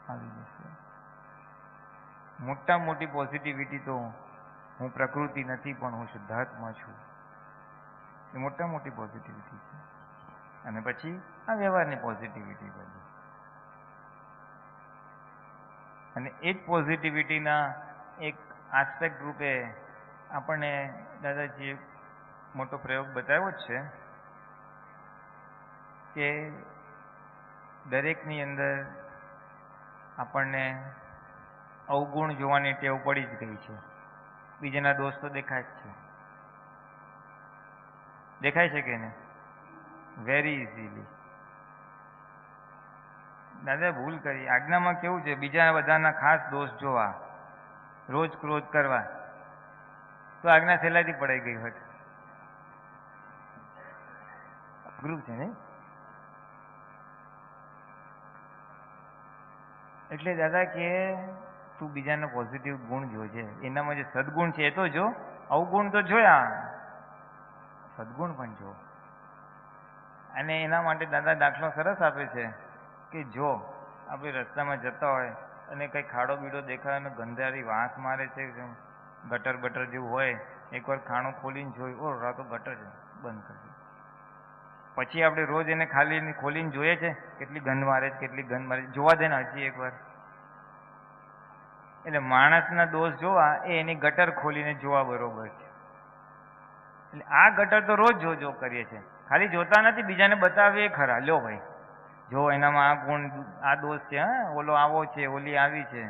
આવી જશે. મોટામાં મોટી પોઝિટિવિટી તો હું પ્રકૃતિ નથી પણ હું શુદ્ધાત્મા છું, એ મોટામાં મોટી પોઝિટિવિટી છે. અને પછી આ વ્યવહારની પોઝિટિવિટી બધી, અને એ જ પોઝિટિવિટીના એક આસ્પેક્ટ રૂપે આપણને દાદાજીએ મોટો પ્રયોગ બતાવ્યો જ છે કે દરેકની અંદર આપણને અવગુણ જોવાની ટેવ પડી જ ગઈ છે. બીજાના દોષ તો દેખાય જ છે, દેખાય છે કે નહીં? Very easily. દાદા ભૂલ કરી. આજ્ઞામાં કેવું છે, બીજા બધાના ખાસ દોષ જોવા, રોજ ક્રોધ કરવા, તો આજ્ઞા સહેલાઈથી પડાઈ ગઈ હોય. અઘરું છે નહીં? એટલે દાદા કે તું બીજાનો પોઝિટિવ ગુણ જોજે, એનામાં જે સદગુણ છે એ તો જો, અવગુણ તો જોયા, સદગુણ પણ જો. અને એના માટે દાદા દાખલો સરસ આપે છે કે જો આપણે રસ્તામાં જતા હોય અને કંઈ ખાડો બીડો દેખાય અને ગંધારી વાંસ મારે છે, ગટર બટર જેવું હોય, એકવાર ખાણું ખોલીને જોયું, ઓ રા તો ગટર છે, બંધ કરી દે. પછી આપણે રોજ એને ખાલી ખોલીને જોઈએ છે કેટલી ગંધ મારે છે, કેટલી ગંધ મારે છે, જોવા દે ને હજી એકવાર. એટલે માણસના દોષ જોવા એ એની ગટર ખોલીને જોવા બરોબર છે. એટલે આ ગટર તો રોજ જો કરીએ છીએ, ખાલી જોતા નથી, બીજાને બતાવીએ ખરા, લ્યો ભાઈ જો એનામાં આ ગુણ, આ દોષ છે, હા ઓલો આવો છે, ઓલી આવી છે.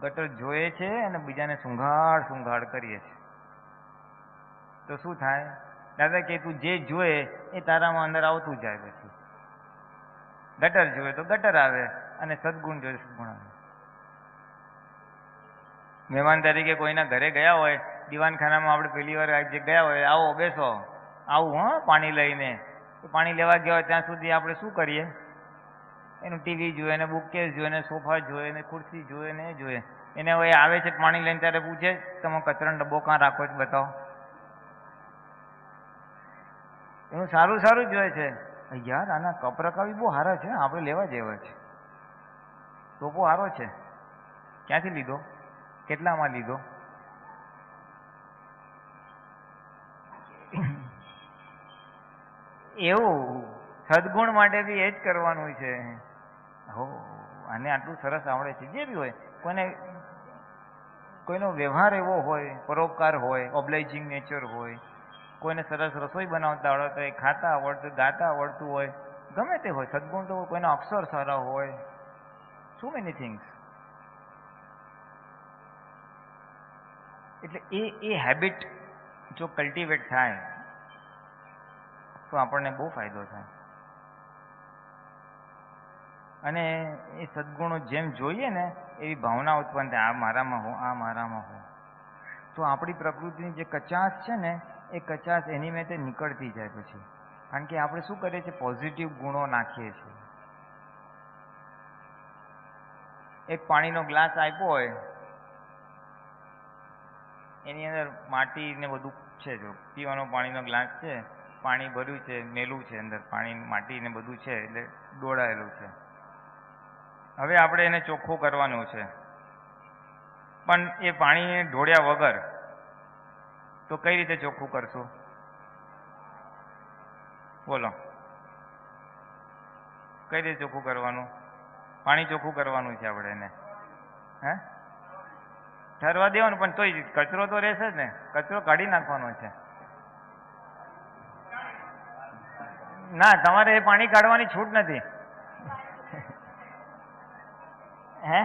ગટર જોઈએ છે અને બીજાને સુંઘાડ કરીએ છીએ. તો શું થાય દાદા કે તું જે જોએ એ તારામાં અંદર આવતું જાય. પછી ગટર જોવે તો ગટર આવે અને સદગુણ જોઈએ સદગુણ આવે. મહેમાન તરીકે કોઈના ઘરે ગયા હોય, દીવાનખાનામાં આપણે પહેલી વાર ગયા હોય, આવો બેસો, આવું હા પાણી લઈને, તો પાણી લેવા ગયા હોય ત્યાં સુધી આપણે શું કરીએ? એનું ટીવી જોઈએ ને, બુકકેસ જોઈએ ને, સોફા જોઈએ ને, ખુરશી જોઈએ ને, એ જોઈએ. એને હવે આવે છે પાણી લઈને ત્યારે પૂછે તમે કચરાનો ડબ્બો ક્યાં રાખો છો બતાવો. એનું સારું સારું જોઈએ છે. યાર આના કપ રકાવી બહુ સારા છે, આપણે લેવા જેવા છે, તો બહુ સારો છે, ક્યાંથી લીધો, કેટલામાં લીધો? એવું સદગુણ માટે બી એ જ કરવાનું છે. હો આને આટલું સરસ આવડે છે. જે બી હોય, કોઈનો વ્યવહાર એવો હોય, પરોપકાર હોય, ઓબ્લાઇજિંગ નેચર હોય, કોઈને સરસ રસોઈ બનાવતા આવડતું હોય, ખાતા આવડતું, ગાતા આવડતું હોય, ગમે તે હોય, સદગુણ તો કોઈના અક્ષર સારા હોય, સો મેની થિંગ્સ. એટલે એ હેબિટ જો કલ્ટિવેટ થાય તો આપણને બહુ ફાયદો થાય. અને એ સદગુણો જેમ જોઈએ ને એવી ભાવના ઉત્પન્ન થાય, આ મારામાં હો, આ મારામાં હો, તો આપણી પ્રકૃતિની જે કચાશ છે ને એ કચાશ એની મેં તે નીકળતી જાય પછી. કારણ કે આપણે શું કરીએ છીએ? પોઝિટિવ ગુણો નાખીએ છીએ. એક પાણીનો ગ્લાસ આપ્યો હોય, એની અંદર માટી ને બધું છે, જો પીવાનો પાણીનો ગ્લાસ છે, પાણી ભર્યું છે, મેલું છે, અંદર પાણી માટી ને બધું છે, એટલે ડોળાયેલું છે. હવે આપણે એને ચોખ્ખું કરવાનું છે, પણ એ પાણી ઢોળ્યા વગર તો કઈ રીતે ચોખ્ખું કરશું? બોલો, કઈ રીતે ચોખ્ખું કરવાનું? પાણી ચોખ્ખું કરવાનું છે આપણે એને, હે ઠરવા દેવાનું, પણ તોય કચરો તો રહેશે જ ને, કચરો કાઢી નાખવાનો છે. ના, તમારે એ પાણી કાઢવાની છૂટ નથી. હે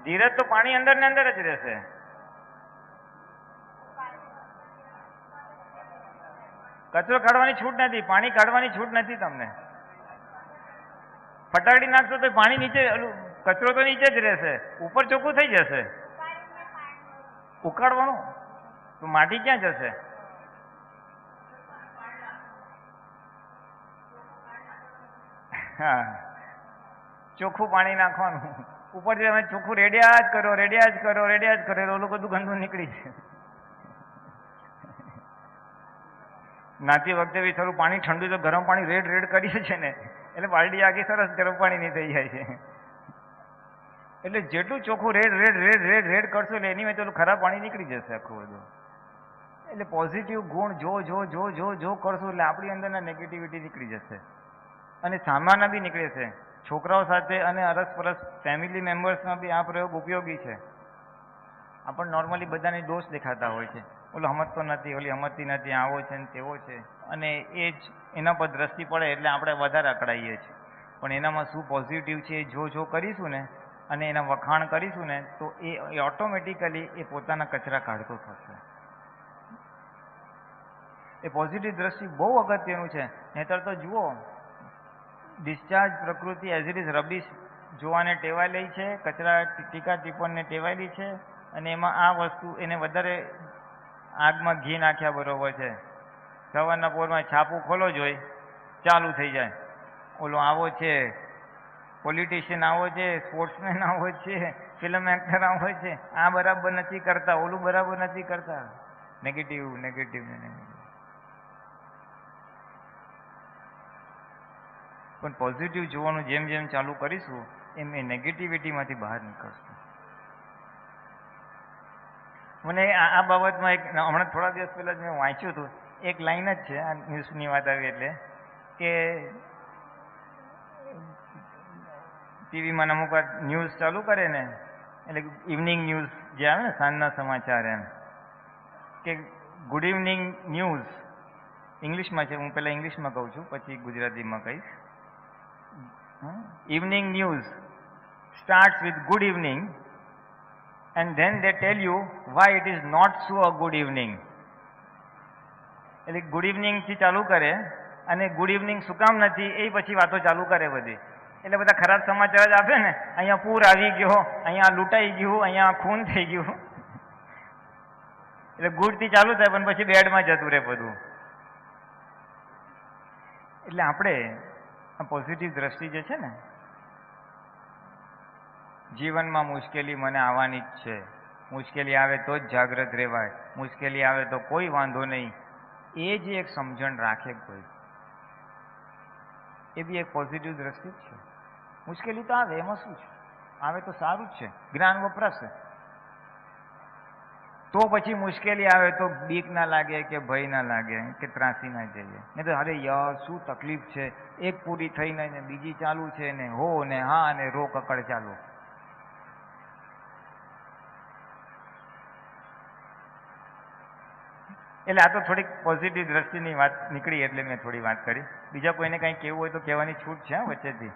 ધીરજ તો પાણી અંદર ને અંદર જ રહેશે. કચરો કાઢવાની છૂટ નથી, પાણી કાઢવાની છૂટ નથી તમને. ફટાકડી નાખશો તો પાણી નીચે, કચરો તો નીચે જ રહેશે, ઉપર ચોખ્ખું થઈ જશે. ઉકાળવાનું તો માટી ક્યાં જશે? હા, ચોખ્ખું પાણી નાખવાનું, ઉપરથી તમે ચોખ્ખું રેડિયા જ કરો, રેડિયા જ કરો, રેડિયા જ કરો, ઓલું બધું ગંદુ નીકળી છે. નાતી વખતે બી થોડું પાણી ઠંડુ, તો ગરમ પાણી રેડ કરીએ છે ને, એટલે બાલડી આખી સરસ ગરમ પાણીની થઈ જાય છે. એટલે જેટલું ચોખ્ખું red red red red red કરશો એટલે એની વચ્ચે ઓલું ખરાબ પાણી નીકળી જશે આખું બધું. એટલે પોઝિટિવ ગુણ જો કરશો એટલે આપણી અંદરના નેગેટિવિટી નીકળી જશે અને સામાન્ય બી નીકળે છે. છોકરાઓ સાથે અને અરસપરસ ફેમિલી મેમ્બર્સમાં બી આ પ્રયોગ ઉપયોગી છે. આપણને નોર્મલી બધાને દોષ દેખાતા હોય છે, ઓલો સમજતો નથી, ઓલી સમજતી નથી, આવો છે ને તેવો છે, અને એ જ એના પર દ્રષ્ટિ પડે એટલે આપણે વધારે અકળાઈએ છીએ. પણ એનામાં શું પોઝિટિવ છે એ જો કરીશું ને અને એના વખાણ કરીશું ને તો એ ઓટોમેટિકલી એ પોતાના કચરા કાઢતો થશે. એ પોઝિટિવ દ્રષ્ટિ બહુ અગત્યનું છે. નહીંતર તો જુઓ, ડિસ્ચાર્જ પ્રકૃતિ એઝ ઇટ ઇઝ રબીશ જોવાને ટેવાયેલી છે, કચરા ટીકા ટીપણને ટેવાયેલી છે, અને એમાં આ વસ્તુ એને વધારે આગમાં ઘી નાખ્યા બરોબર છે. સવારના પોરમાં છાપું ખોલો જોઈ ચાલુ થઈ જાય, ઓલો આવો છે, પોલિટિશિયન આવો છે, સ્પોર્ટ્સમેન આવો છે, ફિલ્મ એક્ટર આવો છે, આ બરાબર નથી કરતા, ઓલું બરાબર નથી કરતા. Negative negative negative. પણ પોઝિટિવ જોવાનું જેમ જેમ ચાલુ કરીશું એમ એ નેગેટિવિટીમાંથી બહાર નીકળશું. મને આ બાબતમાં એક હમણાં થોડા દિવસ પહેલાં જ મેં વાંચ્યું હતું, એક લાઈન જ છે આ ન્યૂઝની વાત આવી એટલે કે ટીવીમાં અમુક વાર ન્યૂઝ ચાલુ કરે ને, એટલે ઇવનિંગ ન્યૂઝ જે આવે ને સાંજના સમાચાર, એમ કે ગુડ ઇવનિંગ ન્યૂઝ ઇંગ્લિશમાં છે, હું પહેલાં ઇંગ્લિશમાં કહું છું પછી ગુજરાતીમાં કહીશ. Evening news starts with good evening and then they tell you why it is not so a good evening. એટલે ગુડ ઇવનિંગ થી ચાલુ કરે અને ગુડ ઇવનિંગ શું કામ નથી એ પછી વાતો ચાલુ કરે બધી. એટલે બધા ખરાબ સમાચાર જ આપે ને, અહીંયા પૂર આવી ગયો, અહીંયા લૂંટાઈ ગયું, અહીંયા ખૂન થઈ ગયું. એટલે ગુડ થી ચાલુ થાય પણ પછી બેડમાં જતું રહે બધું. એટલે આપણે આ પોઝિટિવ દ્રષ્ટિ જે છે ને, જીવનમાં મુશ્કેલી મને આવવાની જ છે, મુશ્કેલી આવે તો જ જાગ્રત રહેવાય, મુશ્કેલી આવે તો કોઈ વાંધો નહીં, એ જે એક સમજણ રાખે કોઈ, એ બી એક પોઝિટિવ દ્રષ્ટિ જ છે. મુશ્કેલી તો આવે, એમાં શું છે, આવે તો સારું જ છે, જ્ઞાન વપરાશે. તો પછી મુશ્કેલી આવે તો બીક ના લાગે કે ભય ના લાગે કે ત્રાસી ના જઈએ. નહીં તો અરે યાર શું તકલીફ છે, એક પૂરી થઈને ને બીજી ચાલુ છે ને હો ને હા ને રો કકડ ચાલુ. એટલે આ તો થોડીક પોઝિટિવ દ્રષ્ટિની વાત નીકળી એટલે મેં થોડી વાત કરી. બીજા કોઈને કંઈ કહેવું હોય તો કહેવાની છૂટ છે વચ્ચેથી.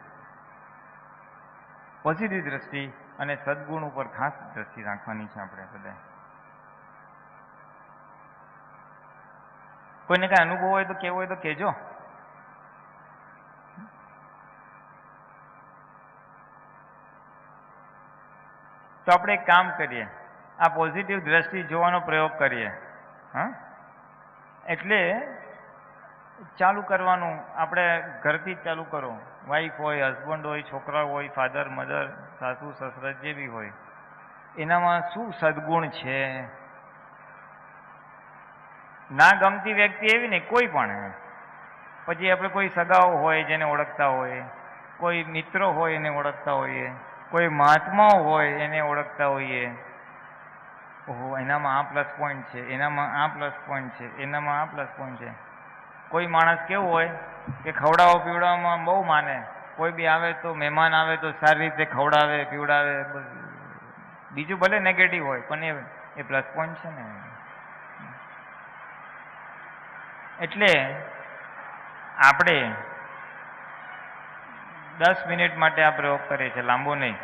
પોઝિટિવ દ્રષ્ટિ અને સદગુણ ઉપર ખાસ દ્રષ્ટિ રાખવાની છે આપણે બધા. કોઈને કાંઈ અનુભવ હોય તો કહેવું હોય તો કહેજો. તો આપણે એક કામ કરીએ, આ પોઝિટિવ દ્રષ્ટિ જોવાનો પ્રયોગ કરીએ. હા, એટલે ચાલુ કરવાનું આપણે ઘરથી જ ચાલુ કરો. વાઈફ હોય, હસબન્ડ હોય, છોકરા હોય, ફાધર મધર, સાસુ સસરા જે બી હોય, એનામાં શું સદગુણ છે. ના ગમતી વ્યક્તિ એવી નહીં, કોઈ પણ. પછી આપણે કોઈ સગાઓ હોય જેને ઓળખતા હોય, કોઈ મિત્રો હોય એને ઓળખતા હોઈએ, કોઈ મહાત્માઓ હોય એને ઓળખતા હોઈએ. ઓહો, એનામાં આ પ્લસ પોઈન્ટ છે, એનામાં આ પ્લસ પોઈન્ટ છે, એનામાં આ પ્લસ પોઈન્ટ છે. કોઈ માણસ કેવું હોય કે ખવડાવો પીવડાવવામાં બહુ માને, કોઈ બી આવે તો મહેમાન આવે તો સારી રીતે ખવડાવે પીવડાવે. બીજું ભલે નેગેટિવ હોય પણ એ પ્લસ પોઈન્ટ છે ને. એટલે આપણે 10 મિનિટ માટે આ પ્રયોગ કરીએ છીએ, લાંબો નહીં.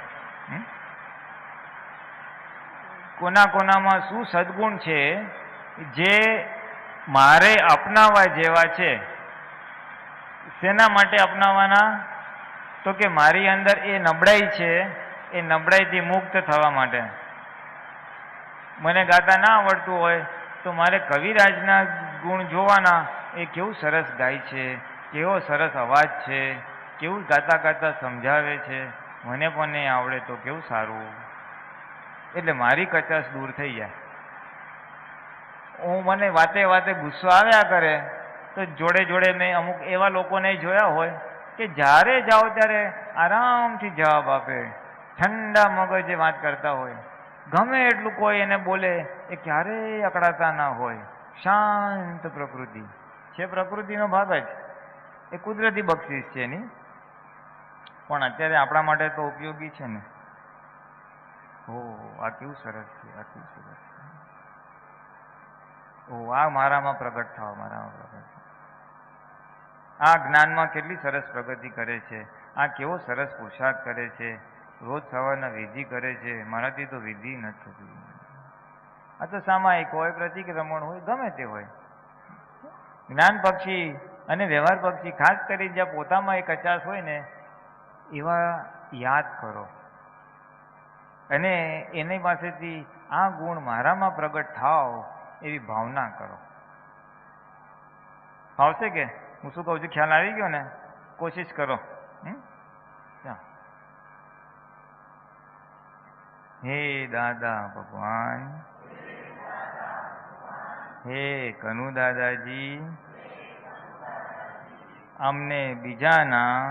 કોના કોનામાં શું સદગુણ છે જે મારે અપનાવવા જેવા છે. શેના માટે અપનાવવાના? તો કે મારી અંદર એ નબળાઈ છે, એ નબળાઈથી મુક્ત થવા માટે. મને ગાતા ના આવડતું હોય તો મારે કવિરાજના ગુણ જોવાના, એ કેવું સરસ ગાય છે, કેવો સરસ અવાજ છે, કેવું ગાતા ગાતા સમજાવે છે, મને પણ નહીં આવડે તો કેવું સારું. એટલે મારી કચાશ દૂર થઈ જાય. મને વાતે વાતે ગુસ્સો આવ્યા કરે તો જોડે જોડે મેં અમુક એવા લોકોને જોયા હોય કે જ્યારે જાઓ ત્યારે આરામથી જવાબ આપે, ઠંડા મગજે વાત કરતા હોય, ગમે એટલું કોઈ એને બોલે એ ક્યારેય અકળાતા ના હોય, શાંત પ્રકૃતિ છે, પ્રકૃતિનો ભાગ જ, એ કુદરતી બક્ષિસ છે એની, પણ અત્યારે આપણા માટે તો ઉપયોગી છે ને. આ કેવું સરસ છે, આ કેવું સરસ છે. આ મારામાં પ્રગટ થાવ, મારામાં પ્રગટ થાવ. આ જ્ઞાનમાં કેટલી સરસ પ્રગતિ કરે છે, આ કેવો સરસ પુરુષાર્થ કરે છે, રોજ સવારના વિધિ કરે છે, મારાથી તો વિધિ નથી થતી. આ તો સામાયિક હોય, પ્રતિક્રમણ હોય, ગમે તે હોય. જ્ઞાન પક્ષી અને વ્યવહાર પક્ષી, ખાસ કરી જ્યાં પોતામાં એક કચાશ હોય ને એવા યાદ કરો અને એની પાસેથી આ ગુણ મારામાં પ્રગટ થાવ એવી ભાવના કરો. ફાવશે કે હું શું કહું છું? ખ્યાલ આવી ગયો ને? કોશિશ કરો. હે દાદા ભગવાન, હે કનુ દાદાજી, અમને બીજાના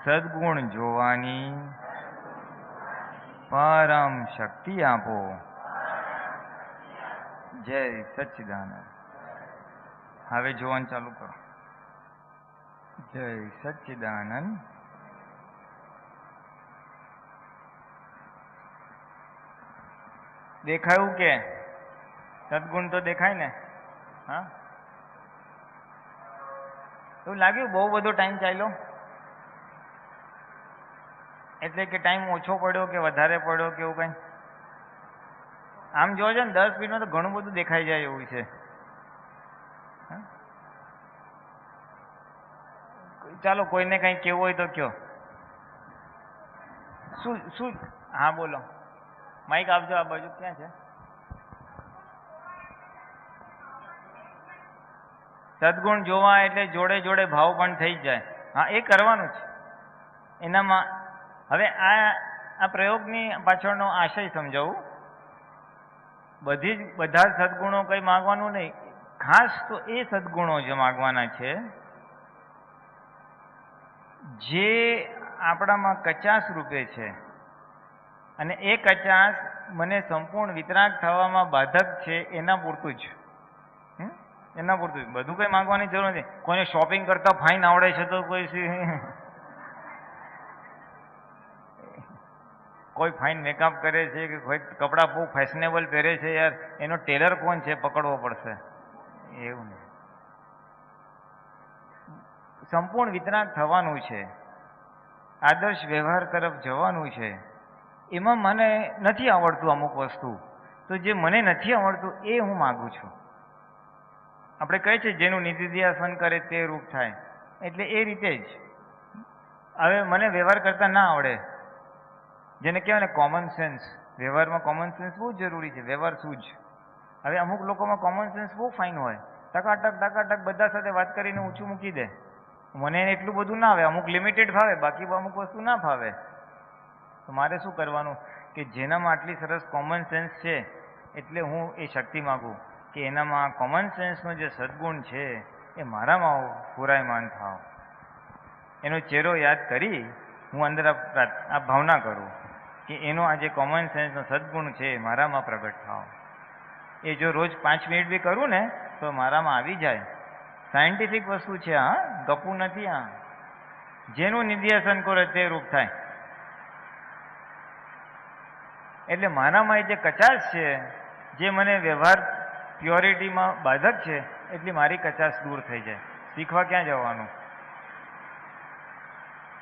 સદગુણ જોવાની પરમ શક્તિ આપો. જય સચ્ચિદાનંદ. હવે જોવાનું ચાલુ કરો. જય સચ્ચિદાનંદ. દેખાયું કે સદગુણ તો દેખાય ને? હા, એવું લાગ્યું બહુ બધો ટાઈમ ચાલ્યો? એટલે કે ટાઈમ ઓછો પડ્યો કે વધારે પડ્યો કે એવું કઈ? આમ જોવો છો ને 10 મિનિટમાં તો ઘણું બધું દેખાઈ જાય એવું છે. ચાલો કોઈને કંઈ કેવું હોય તો કયો. શું? હા બોલો, માઇક આપજો. આ બાજુ ક્યાં છે? સદગુણ જોવા એટલે જોડે જોડે ભાવ પણ થઈ જાય. હા, એ કરવાનું છે એનામાં. હવે આ પ્રયોગની પાછળનો આશય સમજાવું. બધા સદગુણો કંઈ માગવાનું નહીં, ખાસ તો એ સદગુણો જે માગવાના છે જે આપણામાં કચાશ રૂપે છે અને એ કચાશ મને સંપૂર્ણ વિતરાગ થવામાં બાધક છે, એના પૂરતું જ. એના પૂરતું જ, બધું કંઈ માંગવાની જરૂર નથી. કોઈને શોપિંગ કરતા ફાઇન આવડે છે તો કોઈ ફાઇન મેકઅપ કરે છે કે કોઈ કપડાં બહુ ફેશનેબલ પહેરે છે, યાર એનો ટેલર કોણ છે પકડવો પડશે, એવું નહીં. સંપૂર્ણ વિતરાગ થવાનું છે, આદર્શ વ્યવહાર તરફ જવાનું છે. એમાં મને નથી આવડતું અમુક વસ્તુ, તો જે મને નથી આવડતું એ હું માગું છું. આપણે કહે છે જેનું નિધિધ્યાસન કરે તે રૂપ થાય, એટલે એ રીતે જ. હવે મને વ્યવહાર કરતા ના આવડે, જેને કહેવાય ને કોમન સેન્સ, વ્યવહારમાં કોમન સેન્સ બહુ જરૂરી છે. વ્યવહાર શું જ, હવે અમુક લોકોમાં કોમન સેન્સ બહુ ફાઇન હોય, ટકાટક બધા સાથે વાત કરીને ઊંચું મૂકી દે. મને એટલું બધું ના આવે, અમુક લિમિટેડ ભાવે, બાકી અમુક વસ્તુ ના ભાવે. તો મારે શું કરવાનું કે જેનામાં આટલી સરસ કોમન સેન્સ છે, એટલે હું એ શક્તિ માગું કે એનામાં કોમન સેન્સનો જે સદગુણ છે એ મારામાં પુરાયમાન થાવ. એનો ચહેરો યાદ કરી હું અંદર આ ભાવના કરું કે એનો આ જે કોમન સેન્સનો સદગુણ છે મારામાં પ્રગટ થાવ. એ જો રોજ 5 મિનિટ બી કરું ને તો મારામાં આવી જાય. સાયન્ટિફિક વસ્તુ છે, હા, ગપુ નથી. આ જેનું નિધ્યાસન કરે તે રૂપ થાય. એટલે મારામાં એ જે કચાશ છે, જે મને વ્યવહાર પ્યોરિટીમાં બાધક છે, એટલી મારી કચાશ દૂર થઈ જાય. શીખવા ક્યાં જવાનું?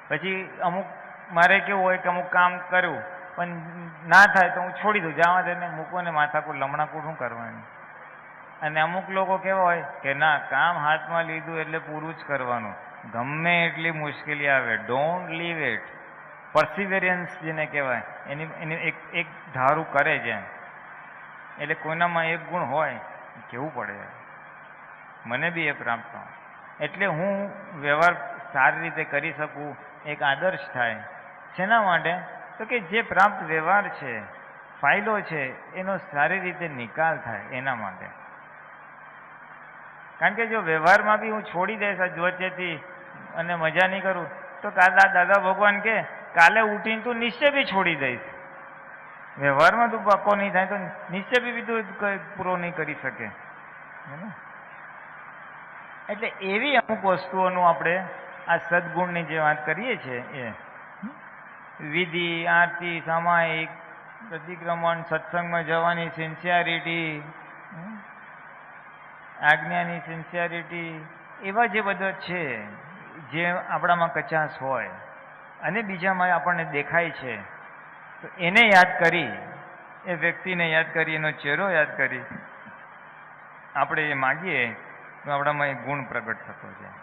પછી અમુક મારે કેવું હોય કે અમુક કામ કર્યું પણ ના થાય તો હું છોડી દઉં, જવા દે ને, મૂકો ને, માથાકૂટ લમણાકૂટ શું કરવાની. અને અમુક લોકો કેવા હોય કે ના, કામ હાથમાં લીધું એટલે પૂરું જ કરવાનું, ગમે એટલી મુશ્કેલી આવે, ડોન્ટ લીવ ઇટ. પરસિવેરિયન્સ જેને કહેવાય, એની એક ધારું કરે છે. એટલે કોઈનામાં એક ગુણ હોય, કેવું પડે. મને બી એ પ્રાપ્ત થાય, એટલે હું વ્યવહાર સારી રીતે કરી શકું, એક આદર્શ થાય. શેના માટે? તો કે જે પ્રાપ્ત વ્યવહાર છે, ફાયદો છે, એનો સારી રીતે નિકાલ થાય એના માટે. કારણ કે જો વ્યવહારમાં બી હું છોડી દઈશ વચ્ચેથી અને મજા નહીં કરું તો દાદા ભગવાન કે કાલે ઉઠીને તું નિશ્ચય બી છોડી દઈશ. વ્યવહારમાં તું પાકો નહીં થાય તો નિશ્ચય બી તું પૂરો નહીં કરી શકે. એટલે એવી અમુક વસ્તુઓનું આપણે આ સદગુણની જે વાત કરીએ છીએ એ વિધિ, આરતી, સામાયિક, પ્રતિક્રમણ, સત્સંગમાં જવાની સિન્સિયરિટી, આજ્ઞાની સિન્સિયરિટી, એવા જે બધા છે જે આપણામાં કચાશ હોય અને બીજામાં આપણને દેખાય છે, તો એને યાદ કરી, એ વ્યક્તિને યાદ કરી, એનો ચહેરો યાદ કરી આપણે એ માગીએ તો આપણામાં એ ગુણ પ્રગટ થતો જાય.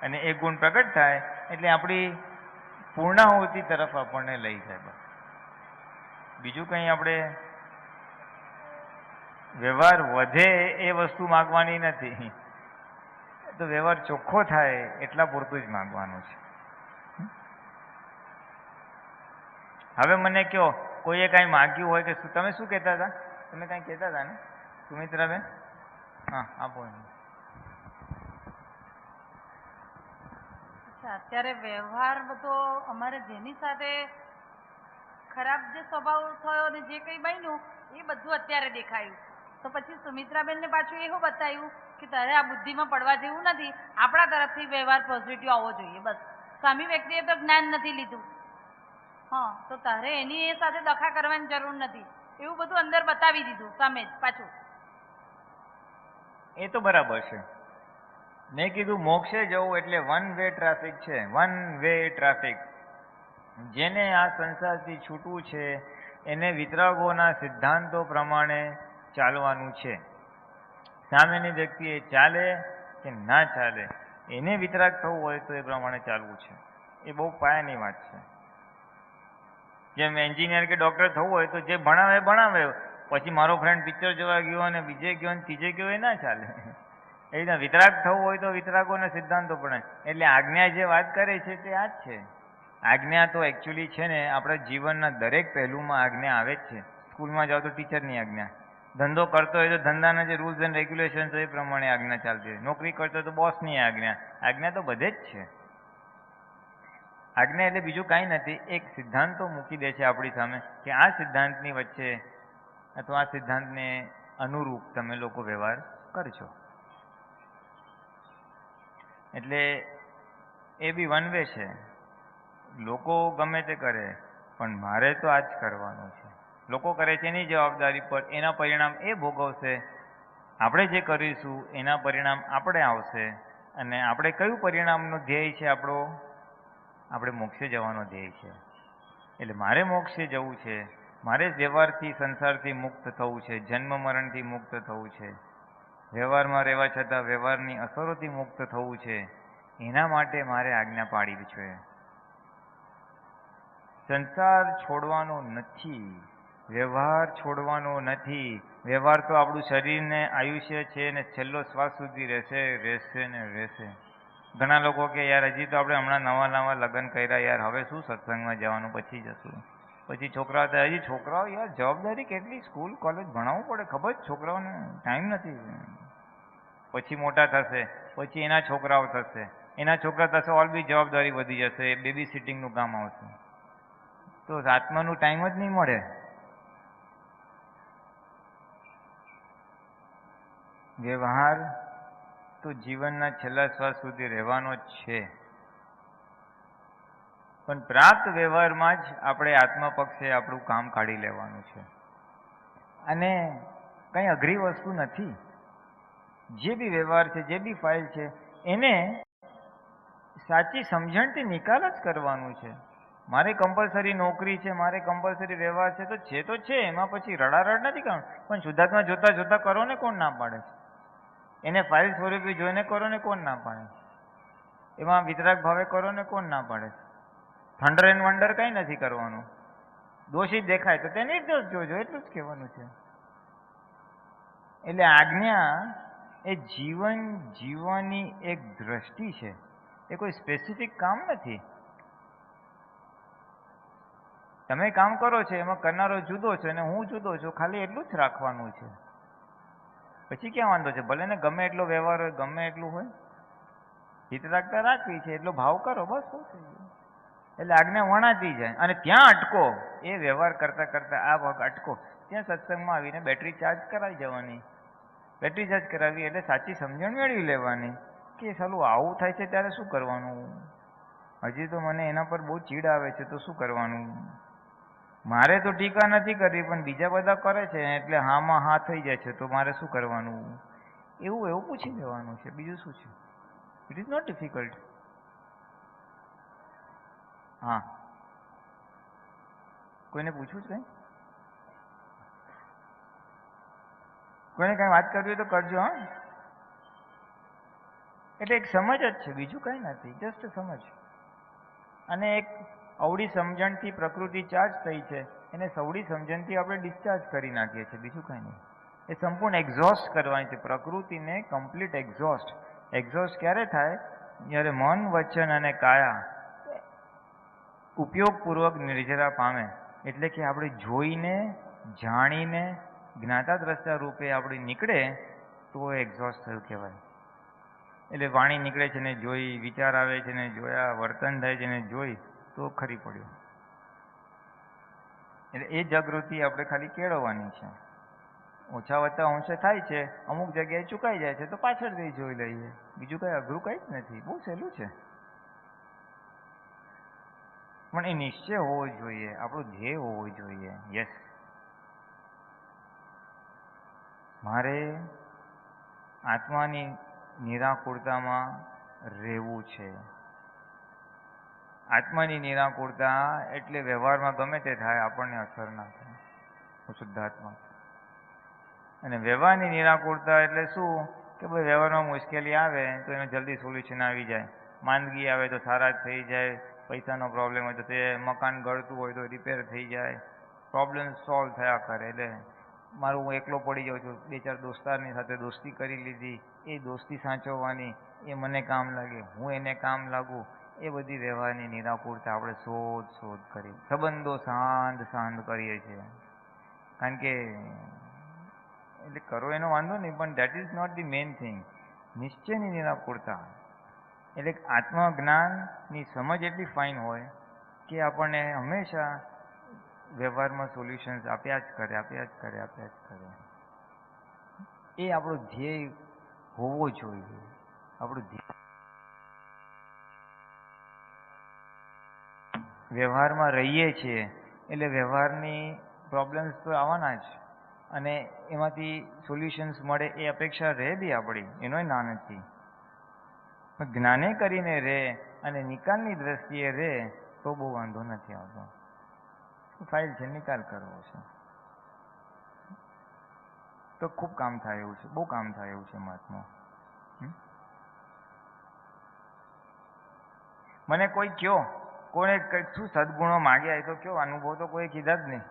અને એ ગુણ પ્રગટ થાય એટલે આપણી પૂર્ણાહુતિ તરફ આપણને લઈ જાય. બસ બીજું કંઈ આપણે વ્યવહાર વધે એ વસ્તુ માગવાની નથી. તો વ્યવહાર ચોખ્ખો થાય એટલા પૂરતું જ માગવાનું છે. હવે મને કહો, કોઈએ કાંઈ માગ્યું હોય કે તમે શું કહેતા હતા? તમે કાંઈ કહેતા હતા ને સુમિત્રાબેન? હા, આપો. અત્યારે વ્યવહાર બધો અમારે જેની સાથે ખરાબ જે સ્વભાવ થયો ને જે કંઈ બન્યું એ બધું અત્યારે દેખાયું. તો પછી સુમિત્રાબેનને પાછું એવું બતાવ્યું કે તારે આ બુદ્ધિમાં પડવા જેવું નથી, આપણા તરફથી વ્યવહાર પોઝિટિવ આવવો જોઈએ. બસ સામી વ્યક્તિએ તો જ્ઞાન નથી લીધું, હા, તો તારે એની એ સાથે દખા કરવાની જરૂર નથી, એવું બધું અંદર બતાવી દીધું સામે જ પાછું. એ તો બરાબર છે. મેં કીધું મોક્ષે જવું એટલે વન વે ટ્રાફિક છે, વન વે ટ્રાફિક. જેને આ સંસારથી છૂટવું છે એને વિતરાગોના સિદ્ધાંતો પ્રમાણે ચાલવાનું છે. સામેની વ્યક્તિ એ ચાલે કે ના ચાલે, એને વિતરાગ થવું હોય તો એ પ્રમાણે ચાલવું છે. એ બહુ પાયાની વાત છે. જેમ એન્જિનિયર કે ડૉક્ટર થવું હોય તો જે ભણાવે ભણાવે, પછી મારો ફ્રેન્ડ પિક્ચર જોવા ગયો અને બીજે ગયો અને ત્રીજે ગયો, એ ના ચાલે. એ રીતના વિતરાગ થવું હોય તો વિતરાગોના સિદ્ધાંતો પણ. એટલે આજ્ઞા જે વાત કરે છે તે આ જ છે. આજ્ઞા તો એકચ્યુઅલી છે ને આપણા જીવનના દરેક પહેલુમાં આજ્ઞા આવે જ છે. સ્કૂલમાં જાઓ તો ટીચરની આજ્ઞા, ધંધો કરતો હોય તો ધંધાના જે રૂલ્સ એન્ડ રેગ્યુલેશન્સ હોય એ પ્રમાણે આજ્ઞા ચાલતી હોય, નોકરી કરતો હોય તો બોસની આજ્ઞા. આજ્ઞા તો બધે જ છે. આજ્ઞા એટલે બીજું કાંઈ નથી, એક સિદ્ધાંતો મૂકી દે છે આપણી સામે કે આ સિદ્ધાંતની વચ્ચે અથવા આ સિદ્ધાંતને અનુરૂપ તમે લોકો વ્યવહાર કરજો. એટલે એ બી વન વે છે. લોકો ગમે તે કરે પણ મારે તો આ જ કરવાનું છે. લોકો કરે છે એની જવાબદારી પર, એના પરિણામ એ ભોગવશે. આપણે જે કરીશું એના પરિણામ આપણે આવશે. અને આપણે કયું પરિણામનો ધ્યેય છે આપણો? આપણે મોક્ષે જવાનો ધ્યેય છે. એટલે મારે મોક્ષે જવું છે, મારે વ્યવહારથી સંસારથી મુક્ત થવું છે, જન્મ મરણથી મુક્ત થવું છે, વ્યવહારમાં રહેવા છતાં વ્યવહારની અસરોથી મુક્ત થવું છે. એના માટે મારે આજ્ઞા પાડવી છે. સંસાર છોડવાનો નથી, વ્યવહાર છોડવાનો નથી. વ્યવહાર તો આપણું શરીરને આયુષ્ય છે ને છેલ્લો શ્વાસ સુધી રહેશે, રહેશે ને રહેશે. ઘણા લોકો કે યાર હજી તો આપણે હમણાં નવા લગ્ન કર્યા, યાર હવે શું સત્સંગમાં જવાનું, પછી જશું. પછી છોકરાઓ થાય, હજી છોકરાઓ યાર જવાબદારી કેટલી, સ્કૂલ કોલેજ ભણાવવું પડે, ખબર જ છોકરાઓને ટાઈમ નથી. પછી મોટા થશે, પછી એના છોકરાઓ થશે, એના છોકરા થશે, ઓલ બી જવાબદારી વધી જશે, બેબી સિટિંગનું કામ આવશે. તો આત્માનું ટાઈમ જ નહીં મળે. વ્યવહાર તો જીવનના છેલ્લા શ્વાસ સુધી રહેવાનો જ છે. પણ પ્રાપ્ત વ્યવહારમાં જ આપણે આત્મપક્ષે આપણું કામ કાઢી લેવાનું છે. અને કંઈ અઘરી વસ્તુ નથી. જે બી વ્યવહાર છે, જે બી ફાઇલ છે, એને સાચી સમજણથી નિકાલ જ કરવાનું છે. મારે કમ્પલસરી નોકરી છે, મારે કમ્પલસરી વ્યવહાર છે તો છે, એમાં પછી રડારડ નથી કરવાનું. પણ શુદ્ધાત્મા જોતા જોતા કરો ને કોણ ના પાડે છે? એને ફાઇલ સ્વરૂપે જોઈને કરો ને કોણ ના પાડે છે? એમાં વિતરાગ ભાવે કરો ને કોણ ના પાડે છે? થંડર એન્ડ વંડર કંઈ નથી કરવાનું. દોષિત દેખાય તો તે નિર્દોષ જોજો, એટલું જ કહેવાનું છે. એટલે આજ્ઞા એ જીવન જીવવાની એક દ્રષ્ટિ છે, એ કોઈ સ્પેસિફિક કામ નથી. તમે કામ કરો છો એમાં કરનારો જુદો છે અને હું જુદો છું, ખાલી એટલું જ રાખવાનું છે. પછી ક્યાં વાંધો છે? ભલે ને ગમે એટલો વ્યવહાર હોય, ગમે એટલું હોય, હિત રાખતા રાખવી છે, એટલો ભાવ કરો, બસ શું થઈ ગયું? એટલે આજ્ઞા વણાતી જાય અને ત્યાં અટકો, એ વ્યવહાર કરતા કરતા આ વખત અટકો, ત્યાં સત્સંગમાં આવીને બેટરી ચાર્જ કરાવી જવાની. બેટરી ચાર્જ કરાવી એટલે સાચી સમજણ મેળવી લેવાની કે સાલું આવું થાય છે ત્યારે શું કરવાનું, હજી તો મને એના પર બહુ ચીડ આવે છે તો શું કરવાનું, મારે તો ટીકા નથી કરવી પણ બીજા બધા કરે છે એટલે હામાં હા થઈ જાય છે તો મારે શું કરવાનું, એવું પૂછી લેવાનું છે, બીજું શું છે. It is not difficult. હા, કોઈને પૂછવું છે કંઈ? કોઈને કાંઈ વાત કરવી હોય તો કરજો. હા, એટલે એક સમજ જ છે, બીજું કંઈ નથી, જસ્ટ સમજ. અને એક અવળી સમજણથી પ્રકૃતિ ચાર્જ થઈ છે, એને સવડી સમજણથી આપણે ડિસ્ચાર્જ કરી નાખીએ છીએ, બીજું કંઈ નહીં. એ સંપૂર્ણ એક્ઝોસ્ટ કરવાની છે પ્રકૃતિને, કમ્પ્લીટ એક્ઝોસ્ટ. એક્ઝોસ્ટ ક્યારે થાય? જ્યારે મન, વચન અને કાયા ઉપયોગપૂર્વક નિર્જરા પામે. એટલે કે આપણે જોઈને જાણીને જ્ઞાતા દ્રષ્ટા રૂપે આપણે નીકળે તો એક્ઝોસ્ટ થયું કહેવાય. એટલે વાણી નીકળે છે ને જોઈ, વિચાર આવે છે ને જોયા, વર્તન થાય છે ને જોઈ તો ખરી પડ્યું. એટલે એ જાગૃતિ આપણે ખાલી કેળવવાની છે. ઓછા વત્તા અંશે થાય છે, અમુક જગ્યાએ ચૂકાઈ જાય છે તો પાછળથી જોઈ લઈએ, બીજું કંઈ અઘરું કંઈ જ નથી, બહુ સહેલું છે. પણ એ નિશ્ચય હોવો જોઈએ, આપણો ધ્યેય હોવો જોઈએ. યસ, મારે આત્માની નિરાકુરતામાં રહેવું છે. આત્માની નિરાકુરતા એટલે વ્યવહારમાં ગમે તે થાય આપણને અસર ના થાય. હું શુદ્ધાત્મા છું. અને વ્યવહારની નિરાકુરતા એટલે શું કે ભાઈ વ્યવહારમાં મુશ્કેલી આવે તો એનું જલ્દી સોલ્યુશન આવી જાય. માંદગી આવે તો સારા જ થઈ જાય, પૈસાનો પ્રોબ્લેમ હોય તો તે મકાન ગળતું હોય તો રિપેર થઈ જાય, પ્રોબ્લેમ સોલ્વ થયા કરે. એટલે મારું હું એકલો પડી જાઉં છું, બે ચાર દોસ્તારની સાથે દોસ્તી કરી લીધી, એ દોસ્તી સાચવવાની, એ મને કામ લાગે, હું એને કામ લાગું, એ બધી વ્યવહારની નિરાકુરતા આપણે શોધ કરી, સંબંધો શાંત કરીએ છીએ. કારણ કે એટલે કરો એનો વાંધો નહીં, પણ that is not the main thing. નિશ્ચયની નિરાકુરતા એટલે આત્મજ્ઞાનની સમજ એટલી ફાઇન હોય કે આપણને હંમેશા વ્યવહારમાં સોલ્યુશન્સ આપ્યા જ કરે. એ આપણો ધ્યેય હોવો જોઈએ. આપણું ધ્યેય વ્યવહારમાં રહીએ છીએ એટલે વ્યવહારની પ્રોબ્લેમ્સ તો આવવાના જ, અને એમાંથી સોલ્યુશન્સ મળે એ અપેક્ષા રહે બી આપણી, એનોય ના નથી. પણ જ્ઞાને કરીને રહે અને નિકાલની દ્રષ્ટિએ રહે તો બહુ વાંધો નથી આવતો. ફાઇલ છે, નિકાલ કરવો છે તો ખૂબ કામ થાય એવું છે, બહુ કામ થાય એવું છે મહાત્મા. મને કોઈ કયો, કોને શું સદગુણો માગ્યા એ તો કયો, અનુભવ તો કોઈ કીધા જ નહીં.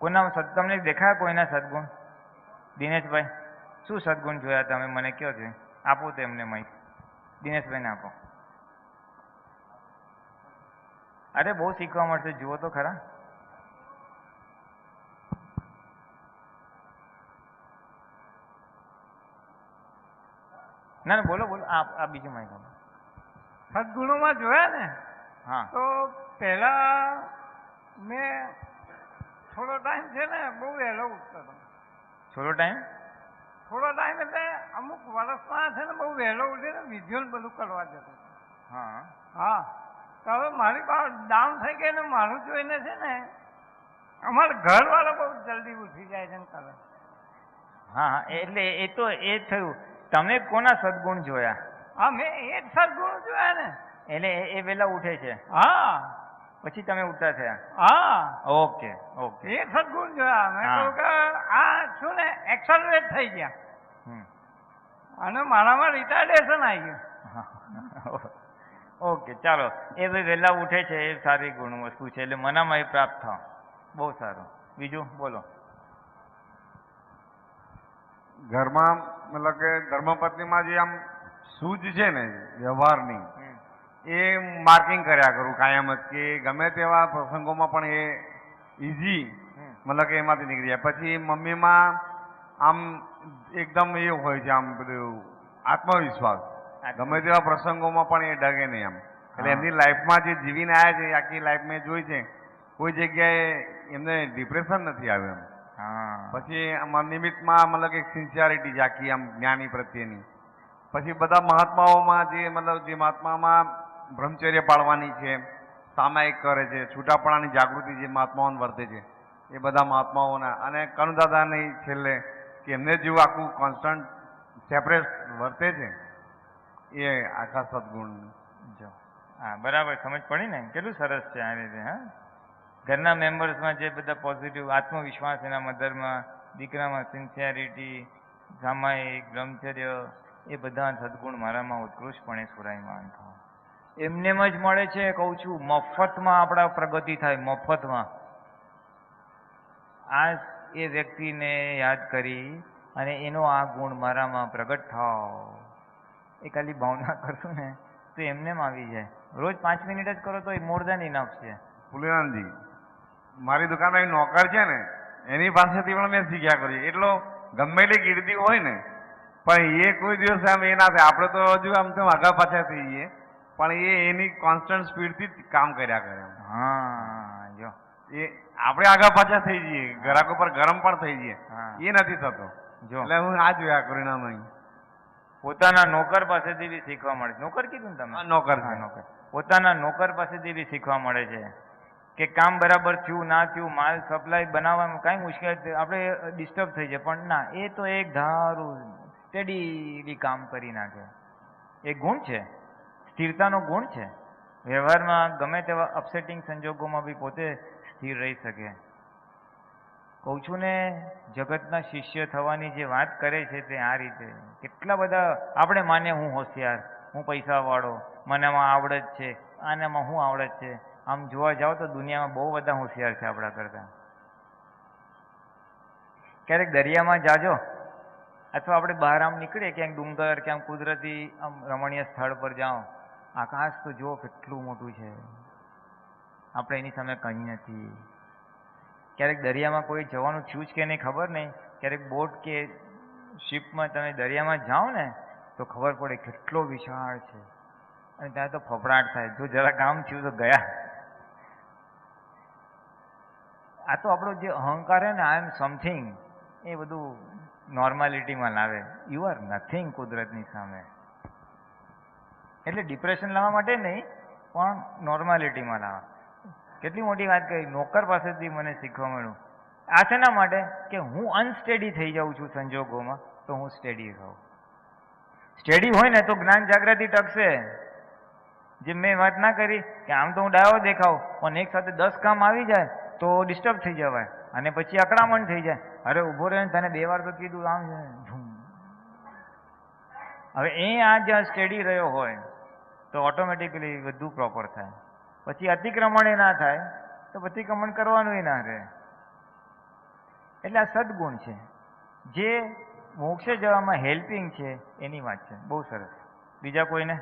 કોઈના તમને દેખાયા કોઈના સદગુણ? દિનેશભાઈ, શું સદગુણ જોયા તમે? મને કયો છે, આપો તેમને માહિતી. દિનેશભાઈને આપો. અરે બહુ શીખવા મળશે, જુઓ તો ખરા. ના બોલો આ બીજું માહિતી. સદગુણોમાં જોયા ને, હા, તો પહેલા મેં થોડો ટાઈમ છે ને બહુ વહેલો ઉઠતો હતો. થોડો ટાઈમ એટલે અમુક વર્ષમાં છે ને બહુ વહેલો ઉઠીને વિઝ્યુઅલ બધું કરવા જતો. હા, તો હવે મારી પાસે ડાઉન થઈ ગઈ ને મારું જોઈને છે ને અમારા ઘરવાળા બહુ જલ્દી ઉઠી જાય છે ને કરે. હા, એટલે એ તો એ થયું. તમે કોના સદગુણ જોયા? હા, મેં એ જ સદગુણ જોયા ને. એટલે એ વહેલા ઉઠે છે, હા, પછી તમે ઉઠતા થયા? હા, ઓકે. એ સદગુણ જોયા. મેં કહ્યું કે આ શું ને એક્સલરેટ થઈ ગયા અને મારામાં રિટાયર્ડેશન આવી ગયું. ઓકે, ચાલો. એ ભાઈ વહેલા ઉઠે છે એ સારી ગુણ વસ્તુ છે, એટલે મનામાં એ પ્રાપ્ત થાવ. બહુ સારું. બીજું બોલો. ઘરમાં મતલબ કે ધર્મપત્નીમાં જે આમ સૂઝ છે ને વ્યવહારની, એ માર્કિંગ કર્યા કરું કાયમ જ, કે ગમે તેવા પ્રસંગોમાં પણ એ ઇઝી મતલબ કે એમાંથી નીકળી જાય. પછી મમ્મીમાં આમ એકદમ એ હોય છે, આમ બધું આત્મવિશ્વાસ, ગમે તેવા પ્રસંગોમાં પણ એ ડગે નહીં. આમ એટલે એમની લાઈફમાં જે જીવીને આવ્યા છે એ આખી લાઈફ મેં જોઈ છે, કોઈ જગ્યાએ એમને ડિપ્રેશન નથી આવ્યું એમ. હા પછી આમાં નિમિત્તમાં મતલબ એક સિન્સિયરિટી છે આખી આમ જ્ઞાની પ્રત્યેની. પછી બધા મહાત્માઓમાં જે મતલબ જે મહાત્મામાં બ્રહ્મચર્ય પાળવાની છે, સામાયિક કરે છે, છૂટાપણાની જાગૃતિ જે મહાત્માઓને વર્તે છે એ બધા મહાત્માઓના, અને કનુદાદાની છેલ્લે કે એમને જેવું આખું કોન્સ્ટન્ટ સેપરેટ વર્તે છે એ આખા સદગુણ. જો હા બરાબર સમજ પડી ને, કેટલું સરસ છે આ રીતે. હા ઘરના મેમ્બર્સમાં જે બધા પોઝિટિવ આત્મવિશ્વાસ, એના મધરમાં, દીકરામાં સિન્સિયરિટી, સામાયિક, બ્રહ્મચર્ય, એ બધા સદગુણ મારામાં ઉત્કૃષ્ટપણે સુરાયમાન થવા એમનેમ જ મળે છે. કહું છું મફતમાં આપણા પ્રગતિ થાય, મફતમાં. આ એ વ્યક્તિને યાદ કરી અને એનો આ ગુણ મારામાં પ્રગટ થાવ, એ ખાલી ભાવના કરશું ને તો એમનેમ આવી જાય. રોજ 5 મિનિટ જ કરો તો એ મોર દેન ઇનફ છે. ફુલેનાનજી, મારી દુકાનમાં એક નોકર છે ને, એની પાસેથી પણ મેં શીખ્યા કર્યું. એટલો ગમે તે કીર્તિ હોય ને પણ એ કોઈ દિવસ આમ એ ના થાય. આપણે તો હજુ આમ તો આગા પાછા થઈ જઈએ, પણ એ એની કોન્સ્ટન્ટ સ્પીડથી જ કામ કર્યા કરે. હા જો એ આપણે આગા પાછા થઈ જઈએ, ગ્રાહકો પર ગરમ પણ થઈ જઈએ, હા એ નથી થતો. જો એટલે હું આ જોયા કરું ના નહીં. પોતાના નોકર પાસેથી બી શીખવા મળે છે. નોકર કીધું ને તમે? આ નોકર છે. હા, નોકર. પોતાના નોકર પાસેથી બી શીખવા મળે છે કે કામ બરાબર થયું ના થયું, માલ સપ્લાય બનાવવામાં કાંઈ મુશ્કેલ આપણે ડિસ્ટર્બ થઈ જાય, પણ ના, એ તો એક ધારું સ્ટેડીલી કામ કરી નાખે. એ ગુણ છે, સ્થિરતાનો ગુણ છે. વ્યવહારમાં ગમે તેવા અપસેટિંગ સંજોગોમાં બી પોતે સ્થિર રહી શકે. કહું છું ને, જગતના શિષ્ય થવાની જે વાત કરે છે તે આ રીતે. કેટલા બધા આપણે માને હું હોશિયાર, હું પૈસાવાળો, મને આમાં આવડત છે, આનામાં હું આવડત છે. આમ જોવા જાઓ તો દુનિયામાં બહુ બધા હોશિયાર છે આપણા કરતાં. ક્યારેક દરિયામાં જાજો અથવા આપણે બહાર આમ નીકળીએ ક્યાંક ડુંગર કે આમ કુદરતી આમ રમણીય સ્થળ પર જાઓ, આકાશ તો જુઓ કેટલું મોટું છે, આપણે એની સામે કંઈ નથી. ક્યારેક દરિયામાં કોઈ જવાનું થયું જ કે નહીં ખબર નહીં, ક્યારેક બોટ કે શિપમાં તમે દરિયામાં જાઓ ને તો ખબર પડે કેટલો વિશાળ છે, અને ત્યાં તો ફફડાટ થાય, જો જરા કામ થયું તો ગયા. આ તો આપણો જે અહંકાર છે ને, આઈ એમ સમથિંગ, એ બધું નોર્માલિટીમાં લાવે. યુ આર નથિંગ કુદરતની સામે. એટલે ડિપ્રેશન લાવવા માટે નહીં, પણ નોર્માલિટીમાં લાવવા. કેટલી મોટી વાત કરી, નોકર પાસેથી મને શીખવા મળ્યું. આ શેના માટે? કે હું અનસ્ટેડી થઈ જાઉં છું સંજોગોમાં, તો હું સ્ટેડી રહું. સ્ટેડી હોય ને તો જ્ઞાન જાગૃતિ ટકશે. જે મેં વાત ના કરી કે આમ તો હું ડાયો દેખાવ, પણ એક સાથે 10 કામ આવી જાય તો ડિસ્ટર્બ થઈ જવાય, અને પછી અકળામણ થઈ જાય. અરે ઊભો રહે, તને 2 વાર તો કીધું આમ છે. હવે એ આ જ્યાં સ્ટેડી રહ્યો હોય તો ઓટોમેટિકલી બધું પ્રોપર થાય. પછી અતિક્રમણ એ ના થાય તો અતિક્રમણ કરવાનું ના રહે. એટલે આ સદગુણ છે જે મોક્ષે જવામાં હેલ્પિંગ છે, એની વાત છે. બહુ સરસ. બીજા કોઈને?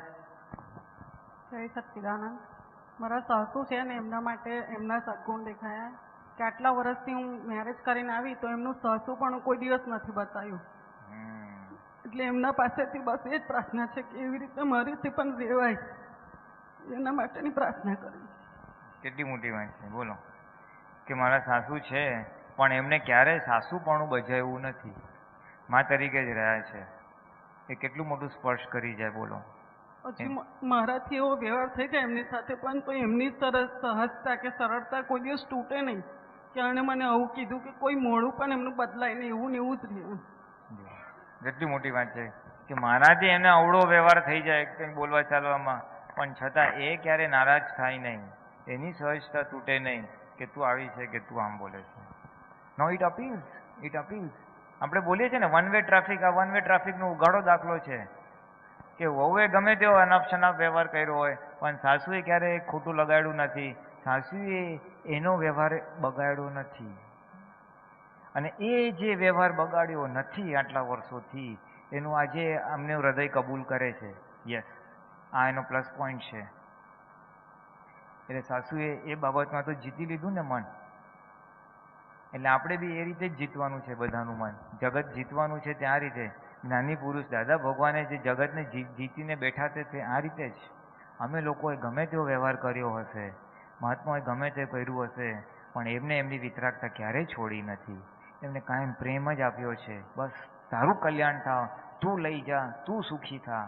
જય સચ્ચિદાનંદ. મારા સાસુ છે ને, એમના માટે એમના સદગુણ દેખાયા કે આટલા વર્ષથી હું મેરેજ કરીને આવી તો એમનું સાસુ પણ કોઈ દિવસ નથી બતાવ્યું. એટલે એમના પાસેથી બસ એ જ પ્રાર્થના છે કે એવી રીતે મારીથી પણ રહેવાય, એના માટેની પ્રાર્થના કરી. કેટલી મોટી વાત છે. બોલો કે મારા સાસુ છે પણ એમને ક્યારેય સાસુપણું બજાવ્યું નથી, મા તરીકે જ રહ્યા છે. એ કેટલું મોટું સ્પર્શ કરી જાય. બોલો. પછી મારાથી એવો વ્યવહાર થઈ જાય એમની સાથે, પણ તો એમની સહજતા કે સરળતા કોઈ દિવસ તૂટે નહીં કે એણે મને આવું કીધું કે કોઈ મોડું પણ એમનું બદલાય નહીં, એવું ને એવું જ રહે. કેટલી મોટી વાત છે કે મારાથી એમને અવળો વ્યવહાર થઈ જાય કંઈ બોલવા ચાલવામાં, પણ છતાં એ ક્યારે નારાજ થાય નહીં, એની સહજતા તૂટે નહીં કે તું આવી છે કે તું આમ બોલે છે. નો, ઇટ અપીલ્સ, ઇટ અપીલ્સ. આપણે બોલીએ છીએ ને વન વે ટ્રાફિક, આ વન વે ટ્રાફિકનો ઉગાડો દાખલો છે કે વહુએ ગમે તેવો અનાપ વ્યવહાર કર્યો હોય પણ સાસુએ ક્યારેય ખોટું લગાડ્યું નથી, સાસુએ એનો વ્યવહાર બગાડ્યો નથી. અને એ જે વ્યવહાર બગાડ્યો નથી આટલા વર્ષોથી, એનું આજે અમને હૃદય કબૂલ કરે છે. યસ, આ એનો પ્લસ પોઈન્ટ છે. એટલે સાસુએ એ બાબતમાં તો જીતી લીધું ને મન. એટલે આપણે બી એ રીતે જ જીતવાનું છે બધાનું મન. જગત જીતવાનું છે તે આ રીતે. જ્ઞાની પુરુષ દાદા ભગવાને જે જગતને જીતીને બેઠા તે આ રીતે જ. અમે લોકોએ ગમે તેવો વ્યવહાર કર્યો હશે, મહાત્માએ ગમે તે કર્યું હશે, પણ એમને એમની વિતરાગતા ક્યારેય છોડી નથી. એમને કાયમ પ્રેમ જ આપ્યો છે. બસ તારું કલ્યાણ થાવ, તું લઈ જા, તું સુખી થા.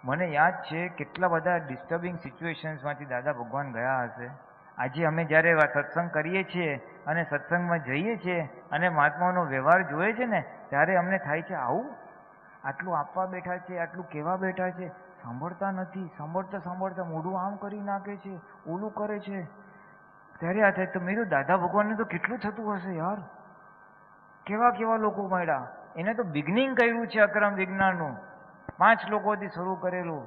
મને યાદ છે કેટલા બધા ડિસ્ટર્બિંગ સિચ્યુએશન્સમાંથી દાદા ભગવાન ગયા હશે. આજે અમે જ્યારે સત્સંગ કરીએ છીએ અને સત્સંગમાં જઈએ છીએ અને મહાત્માઓનો વ્યવહાર જોઈએ છે ને, ત્યારે અમને થાય છે આવું આટલું આપવા બેઠા છે, આટલું કહેવા બેઠા છે, સાંભળતા નથી, સાંભળતા સાંભળતા મોઢું આમ કરી નાખે છે, ઓલું કરે છે. ત્યારે આ થાય તો મેં કીધું દાદા ભગવાનને તો કેટલું થતું હશે યાર, કેવા કેવા લોકો મળ્યા. એને તો બિગનિંગ કર્યું છે અક્રમ વિજ્ઞાનનું, 5 લોકોથી શરૂ કરેલું,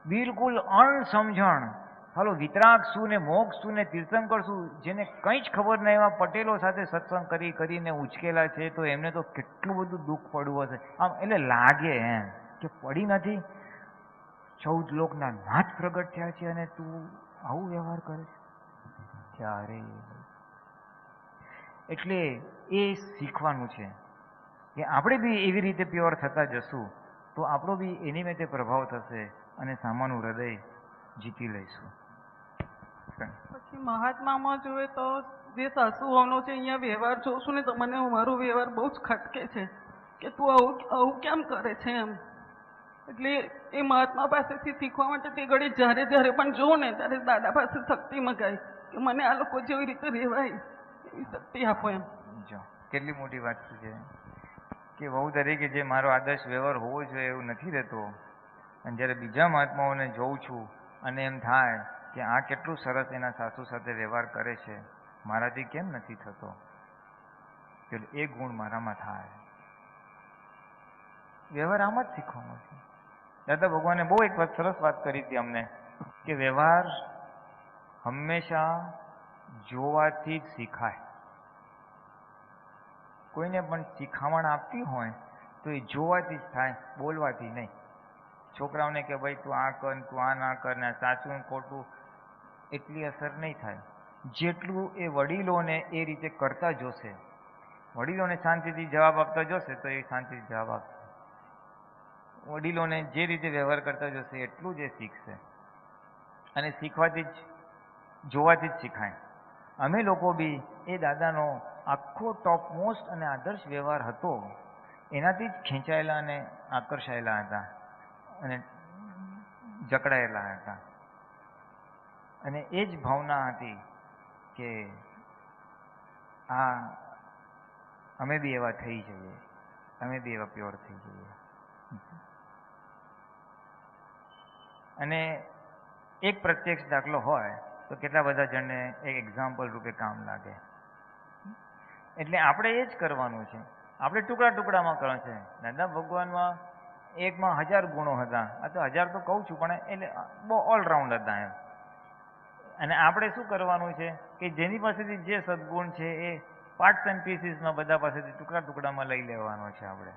બિલકુલ અણસમજણ. હાલો વિતરાગ શું ને મોક્ષ શું ને તીર્થંકર શું, જેને કંઈ જ ખબર નહીં એવા પટેલો સાથે સત્સંગ કરી કરીને ઉચકેલા છે, તો એમને તો કેટલું બધું દુઃખ પડવું હશે. આમ એટલે લાગે એમ કે પડી નથી, 14 લોકના નાથ પ્રગટ થયા છે અને તું આવું વ્યવહાર કરે છે. ત્યારે એટલે એ શીખવાનું છે કે આપણે બી એવી રીતે પ્યોર થતા જશું તો આપણો બી એની મેં તે પ્રભાવ થશે અને સામાનું હૃદય જીતી લઈશું. પછી મહાત્મામાં જોઈએ તો જે સાસુઓનો છે અહીંયા વ્યવહાર જોઉં ને તો મને મારો વ્યવહાર બહુ જ ખટકે છે કે તું આવું કેમ કરે છે એમ. એટલે એ મહાત્મા પાસેથી શીખવા માટે તે ઘડી જ્યારે જ્યારે પણ જોઉં ને ત્યારે દાદા પાસે શક્તિ મગાય કે મને આ લોકો જેવી રીતે રહેવાય એવી શક્તિ આપો એમ. જો કેટલી મોટી વાત છે કે વહુ તરીકે જે મારો આદર્શ વ્યવહાર હોવો જોઈએ એવું નથી રહેતો, અને જ્યારે બીજા મહાત્માઓને જોઉં છું અને એમ થાય કે આ કેટલું સરસ એના સાસુ સાથે વ્યવહાર કરે છે, મારાથી કેમ નથી થતો, એટલે એ ગુણ મારામાં થાય. વ્યવહાર આમ જ શીખવાનો છે. દાદા ભગવાને બહુ એક સરસ વાત કરી હતી અમને કે વ્યવહાર હંમેશા જોવાથી જ શીખાય. કોઈને પણ શીખામણ આપતી હોય તો એ જોવાથી જ થાય, બોલવાથી નહીં. છોકરાઓને કે ભાઈ તું આ કર, તું આ ના કર, ને સાચું ને ખોટું, એટલી અસર નહીં થાય જેટલું એ વડીલોને એ રીતે કરતા જોશે. વડીલોને શાંતિથી જવાબ આપતા જોશે તો એ શાંતિથી જવાબ આપશે. વડીલોને જે રીતે વ્યવહાર કરતા જોશે એટલું જ એ શીખશે, અને શીખવાથી જ જોવાથી જ શીખાય. અમે લોકો બી એ દાદાનો આખો ટોપ મોસ્ટ અને આદર્શ વ્યવહાર હતો એનાથી જ ખેંચાયેલા અને આકર્ષાયેલા હતા અને જકડાયેલા હતા. અને એ જ ભાવના હતી કે આ અમે બી એવા થઈ જઈએ, અમે બી એવા પ્યોર થઈ જઈએ. અને એક પ્રત્યક્ષ દાખલો હોય તો કેટલા બધા જણને એક એક્ઝામ્પલ રૂપે કામ લાગે. એટલે આપણે એ જ કરવાનું છે. આપણે ટુકડા ટુકડામાં કરવાનું છે. દાદા ભગવાનમાં એકમાં 1000 ગુણો હતા, આ તો 1000 તો કહું છું પણ એટલે બહુ ઓલરાઉન્ડ હતા એમ. અને આપણે શું કરવાનું છે કે જેની પાસેથી જે સદગુણ છે એ પાર્ટ્સ એન્ડ પીસીસમાં બધા પાસેથી ટુકડા ટુકડામાં લઈ લેવાનો છે આપણે.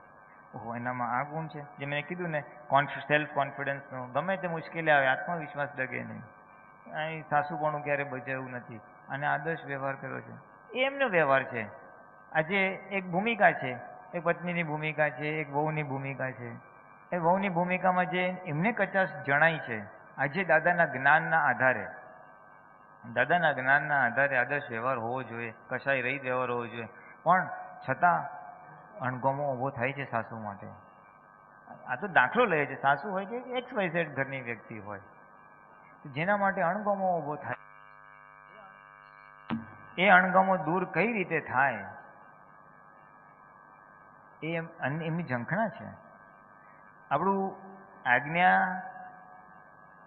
ઓહો એનામાં આ ગુણ છે, જે મેં કીધું ને સેલ્ફ કોન્ફિડન્સનો, ગમે તે મુશ્કેલી આવે આત્મવિશ્વાસ ડગે નહીં, અહીં સાસુપણું ક્યારે બચાવ્યું નથી અને આદર્શ વ્યવહાર કર્યો છે, એ એમનો વ્યવહાર છે. આજે એક ભૂમિકા છે, એક પત્નીની ભૂમિકા છે, એક વહુની ભૂમિકા છે. એ વહુની ભૂમિકામાં જે એમને કચાશ જણાય છે આજે દાદાના જ્ઞાનના આધારે આદર્શ વ્યવહાર હોવો જોઈએ, કશાય રહિત વ્યવહાર હોવો જોઈએ, પણ છતાં અણગમો ઊભો થાય છે સાસુ માટે. આ તો દાખલો લે છે, સાસુ હોય કે XYZ ઘરની વ્યક્તિ હોય, જેના માટે અણગમો ઊભો થાય. એ અણગમો દૂર કઈ રીતે થાય એ એમની ઝંખના છે. આપણું આજ્ઞા,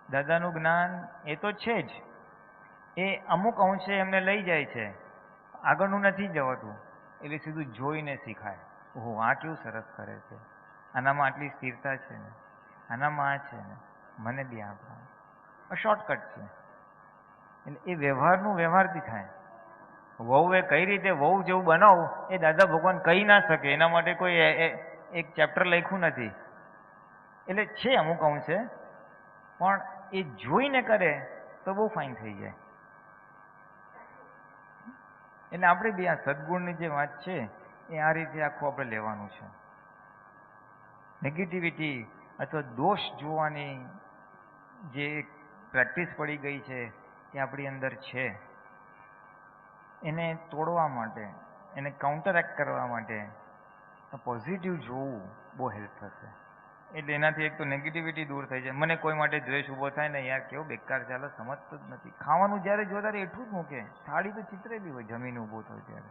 દાદાનું જ્ઞાન એ તો છે જ, એ અમુક અંશે એમને લઈ જાય છે, આગળનું નથી જવાતું. એટલે સીધું જોઈને શીખાય, ઓહો આ કેવું સરસ કરે છે, આનામાં આટલી સ્થિરતા છે ને, આનામાં આ છે ને, મને બી આ શોર્ટકટ છે. એટલે એ વ્યવહારનું વ્યવહારથી થાય. વહુએ કઈ રીતે વહુ જેવું બનાવવું એ દાદા ભગવાન કહી ના શકે, એના માટે કોઈ એક ચેપ્ટર લખ્યું નથી. એટલે છે અમુક અંશે, પણ એ જોઈને કરે તો બહુ ફાઇન થઈ જાય. એટલે આપણે બી આ સદગુણની જે વાત છે એ આ રીતે આખું આપણે લેવાનું છે. નેગેટિવિટી અથવા દોષ જોવાની જે પ્રેક્ટિસ પડી ગઈ છે એ આપણી અંદર છે, એને તોડવા માટે, એને કાઉન્ટરેક્ટ કરવા માટે પોઝિટિવ જોવું બહુ હેલ્પ થશે. એટલે એનાથી એક તો નેગેટિવિટી દૂર થઈ જાય. મને કોઈ માટે દ્વેષ ઊભો થાય ને, યાર કેવો બેકાર ચાલે, સમજતો જ નથી. ખાવાનું જ્યારે જો ત્યારે એટલું જ મૂકે, થાળી તો ચિતરેલી હોય જમીન ઊભો થાય ત્યારે.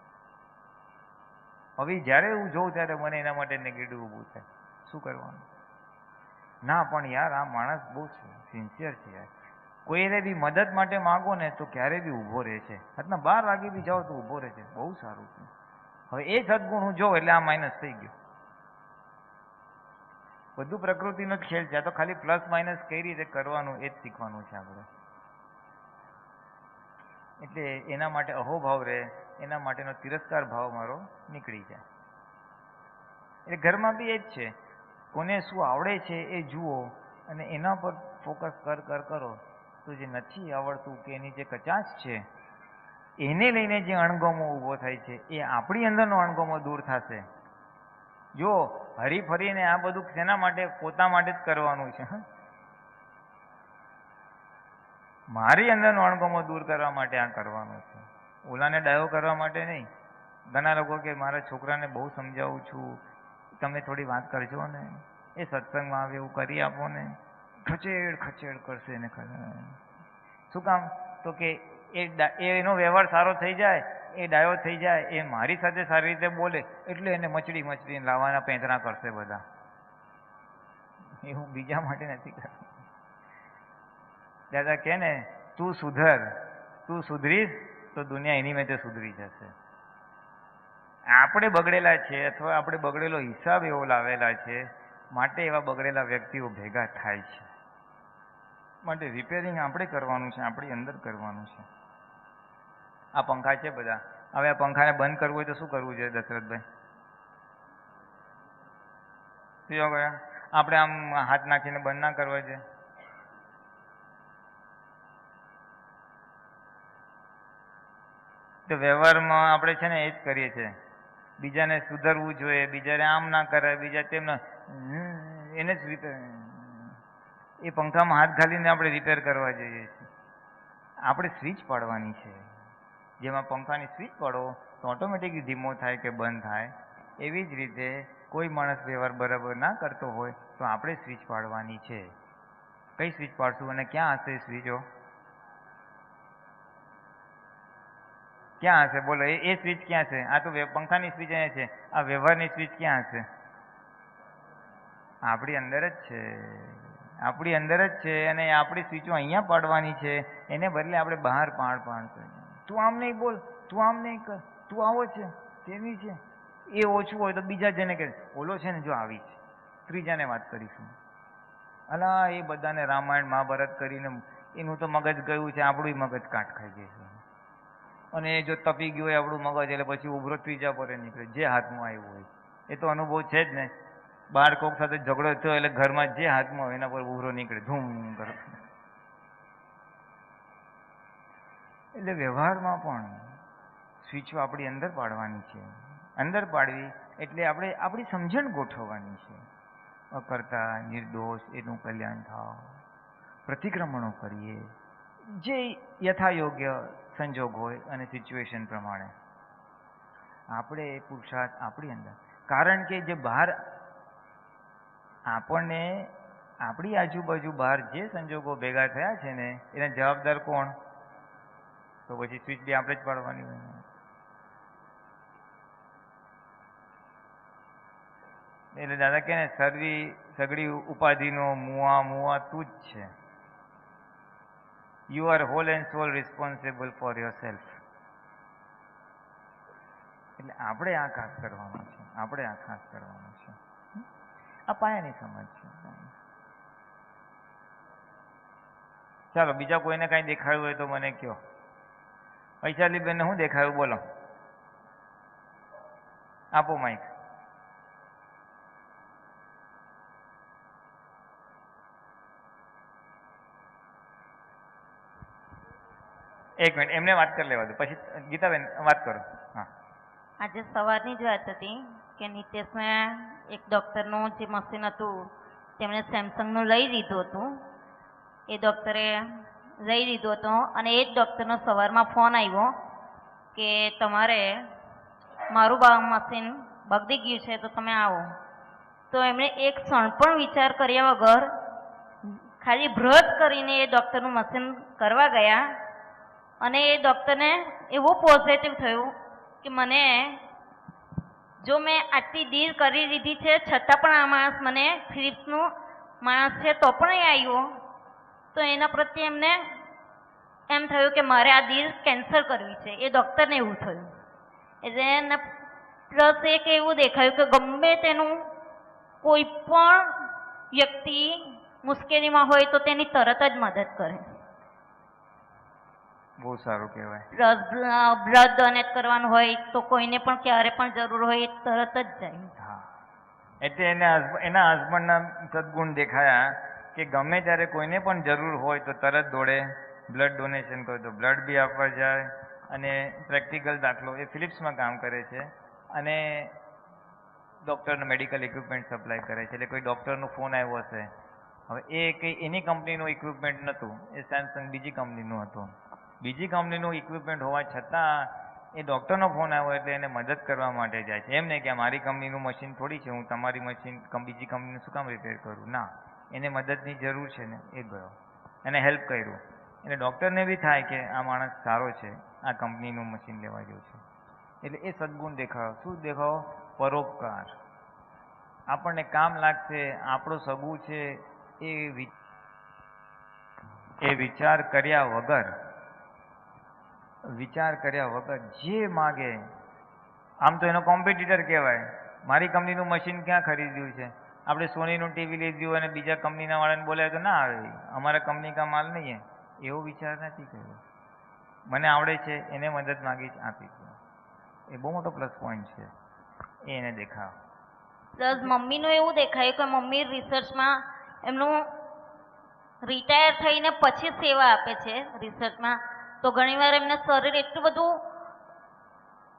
હવે જ્યારે હું જોઉં ત્યારે મને એના માટે નેગેટિવ ઊભું થાય. શું કરવાનું? ના પણ યાર આ માણસ બહુ સિન્સિયર છે યાર. કોઈને બી મદદ માટે માગો ને તો ક્યારે બી ઊભો રહે છે. રાતના 12 વાગે બી જાઓ તો ઊભો રહે છે. બહુ સારું છે. હવે એ સદગુણ હું જોઉં એટલે આ માઇનસ થઈ ગયો. બધું પ્રકૃતિનો જ ખેલ છે. આ તો ખાલી પ્લસ માઇનસ કઈ રીતે કરવાનું એ જ શીખવાનું છે આપણે. એટલે એના માટે અહોભાવ રહે, એના માટેનો તિરસ્કાર ભાવ મારો નીકળી જાય. એટલે ઘરમાં બી એ જ છે, કોને શું આવડે છે એ જુઓ અને એના પર ફોકસ કરો તો જે નથી આવડતું કે એની જે કચાશ છે એને લઈને જે અણગમો ઊભો થાય છે એ આપણી અંદરનો અણગમો દૂર થશે. જો હરીફરીને આ બધું શેના માટે? પોતા માટે જ કરવાનું છે. મારી અંદરનો અણગમો દૂર કરવા માટે આ કરવાનું છે, ઓલાને ડાયો કરવા માટે નહીં. ઘણા લોકો કે મારા છોકરાને બહુ સમજાવું છું, તમે થોડી વાત કરજો ને, એ સત્સંગમાં આવે એવું કરી આપો ને, ખચેડ કરશે એને. શું કામ? તો કે એનો વ્યવહાર સારો થઈ જાય, એ ડાયો થઈ જાય, એ મારી સાથે સારી રીતે બોલે એટલે એને મચડી લાવવાના પેંતરા કરશે બધા. એવું બીજા માટે નથી કરતું. દાદા કહે ને, તું સુધર, તું સુધરીશ તો દુનિયા એની મેં સુધરી જશે. આપણે બગડેલા છે અથવા આપણે બગડેલો હિસાબ એવો લાવેલા છે માટે એવા બગડેલા વ્યક્તિઓ ભેગા થાય છે. માટે રિપેરિંગ આપણે કરવાનું છે, આપણી અંદર કરવાનું છે. આ પંખા છે બધા, હવે આ પંખાને બંધ કરવું હોય તો શું કરવું જોઈએ દશરથભાઈ? આપણે આમ હાથ નાખીને બંધ ના કરવા છે. તો વ્યવહારમાં આપણે છે ને એ જ કરીએ છીએ. બીજાને સુધરવું જોઈએ, બીજાને આમ ના કરાય, બીજા તેમ ના, એને જ રિપેર, એ પંખામાં હાથ ઘાલીને આપણે રિપેર કરવા જઈએ છીએ. આપણે સ્વિચ પાડવાની છે. જેમાં પંખાની સ્વિચ પાડો તો ઓટોમેટિકલી ધીમો થાય કે બંધ થાય. એવી જ રીતે કોઈ માણસ વ્યવહાર બરાબર ના કરતો હોય તો આપણે સ્વિચ પાડવાની છે. કઈ સ્વિચ પાડશું અને ક્યાં હશે સ્વિચો? ક્યાં હશે બોલો? એ સ્વિચ ક્યાં છે? આ તો પંખાની સ્વિચ અહીંયા છે, આ વ્યવહારની સ્વિચ ક્યાં હશે? આપણી અંદર જ છે, આપણી અંદર જ છે. અને આપણી સ્વિચો અહીંયા પાડવાની છે, એને બદલે આપણે બહાર પાડ કરી. તું આમ નહીં બોલ, તું આમ નહીં કર, તું આવો છે તેવી છે. એ ઓછું હોય તો બીજા જેને કહે ઓલો છે ને જો આવી છે, ત્રીજાને વાત કરીશું. અલા એ બધાને રામાયણ મહાભારત કરીને એનું તો મગજ ગયું છે, આપણું મગજ કાટ ખાઈ જાય છે. અને જો તપી ગયું હોય આપણું મગજ એટલે પછી ઉભરો ત્રીજા પર નીકળે, જે હાથમાં આવ્યું હોય. એ તો અનુભવ છે જ ને. બહાર કોક સાથે ઝઘડો થયો એટલે ઘરમાં જે હાથમાં હોય એના પર ઉભરો નીકળે, ધૂમ કરે. એટલે વ્યવહારમાં પણ સ્વિચો આપણી અંદર પાડવાની છે. અંદર પાડવી એટલે આપણે આપણી સમજણ ગોઠવવાની છે. અકર્તા, નિર્દોષ, એનું કલ્યાણ થાવ, પ્રતિક્રમણો કરીએ જે યથાયોગ્ય સંજોગ હોય અને સિચ્યુએશન પ્રમાણે આપણે એ પુરુષાર્થ આપણી અંદર. કારણ કે જે બહાર આપણને આપણી આજુબાજુ બહાર જે સંજોગો ભેગા થયા છે ને એના જવાબદાર કોણ? તો પછી સ્વિચ બી આપણે જ પાડવાની હોય. એટલે દાદા કે ને, સગડી ઉપાધિનો મુઆ તું જ છે. You are whole and sole responsible for your self. એટલે આપણે આ ખાસ કરવાનું છે, આપણે આ ખાસ કરવાનું છે. આ પાયાની સમજ છે. ચાલો બીજા કોઈને કાંઈ દેખાયું હોય તો મને કહો. વૈશાલીબેનને શું દેખાયું બોલો? આપો માઇક. એક મિનિટ એમને વાત કરી લેવા દો, પછી ગીતાબેન વાત કરો. હા, આજે સવારની જ વાત હતી કે નિતેશને એક ડૉક્ટરનું જે મશીન હતું તેમણે સેમસંગનું લઈ લીધું હતું એ ડૉક્ટરે લઈ લીધો હતો અને એ જ ડૉક્ટરનો સવારમાં ફોન આવ્યો કે તમારે મારું મશીન બગડી ગયું છે તો તમે આવો. તો એમણે એક ક્ષણ પણ વિચાર કર્યા વગર ખાલી બ્રશ કરીને એ ડૉક્ટરનું મશીન કરવા ગયા અને એ ડૉક્ટરને એવું પોઝિટિવ થયું કે મને જો મેં આટલી ડીલ કરી લીધી છે છતાં પણ આ માણસ મને ફિલિપ્સનું માણસ છે તો પણ એ આવ્યો, તો એના પ્રત્યે એમને એમ થયું કે મારે આ ડીલ કેન્સલ કરવી છે. એ ડૉક્ટરને એવું થયું. એટલે એને પ્લસ એક એવું દેખાયું કે ગમે તેનું કોઈ પણ વ્યક્તિ મુશ્કેલીમાં હોય તો તેની તરત જ મદદ કરે. બહુ સારું કહેવાય. પ્લસ બ્લડ ડોનેટ કરવાનું હોય તો કોઈને પણ ક્યારે પણ જરૂર હોય એ તરત જ જાય. હા, એટલે એના હસબન્ડના સદગુણ દેખાયા કે ગમે ત્યારે કોઈને પણ જરૂર હોય તો તરત દોડે, બ્લડ ડોનેશન કરે તો બ્લડ બી આપવા જાય. અને પ્રેક્ટિકલ દાખલો એ ફિલિપ્સમાં કામ કરે છે અને ડૉક્ટરને મેડિકલ ઇક્વિપમેન્ટ સપ્લાય કરે છે. એટલે કોઈ ડૉક્ટરનો ફોન આવ્યો હશે, હવે એ કંઈ એની કંપનીનું ઇક્વિપમેન્ટ નહોતું, એ સેમસંગ બીજી કંપનીનું હતું. બીજી કંપનીનું ઇક્વિપમેન્ટ હોવા છતાં એ ડૉક્ટરનો ફોન આવ્યો એટલે એને મદદ કરવા માટે જાય છે. એમ નહીં કે મારી કંપનીનું મશીન થોડી છે, હું તમારી મશીન બીજી કંપનીનું શું કામ રિપેર કરું? ના, એને મદદની જરૂર છે ને એ ગયો એને હેલ્પ કર્યું. એટલે ડૉક્ટરને બી થાય કે આ માણસ સારો છે, આ કંપનીનું મશીન લેવા જેવું છે. એટલે એ સદગુણ દેખાડો. શું દેખાડો? પરોપકાર. આપણને કામ લાગશે, આપણું સગું છે એ વિચાર કર્યા વગર જે માગે, આમ તો એનો કોમ્પિટિટર કહેવાય. મારી કંપનીનું મશીન ક્યાં ખરીદ્યું છે? આપણે સોનીનું ટીવી લીધું અને બીજા કંપનીના વાળાને બોલાય તો ના આવે, અમારા કંપની કા માલ નહીં હે, એવો વિચાર નથી કર્યો. મને આવડે છે એને મદદ માગી જ આપી છે. એ બહુ મોટો પ્લસ પોઈન્ટ છે, એ એને દેખાવ. પ્લસ મમ્મીનું એવું દેખાયું કે મમ્મી રિસર્ચમાં એમનું રિટાયર થઈને પછી સેવા આપે છે રિસર્ચમાં. તો ઘણીવાર એમને શરીર એટલું બધું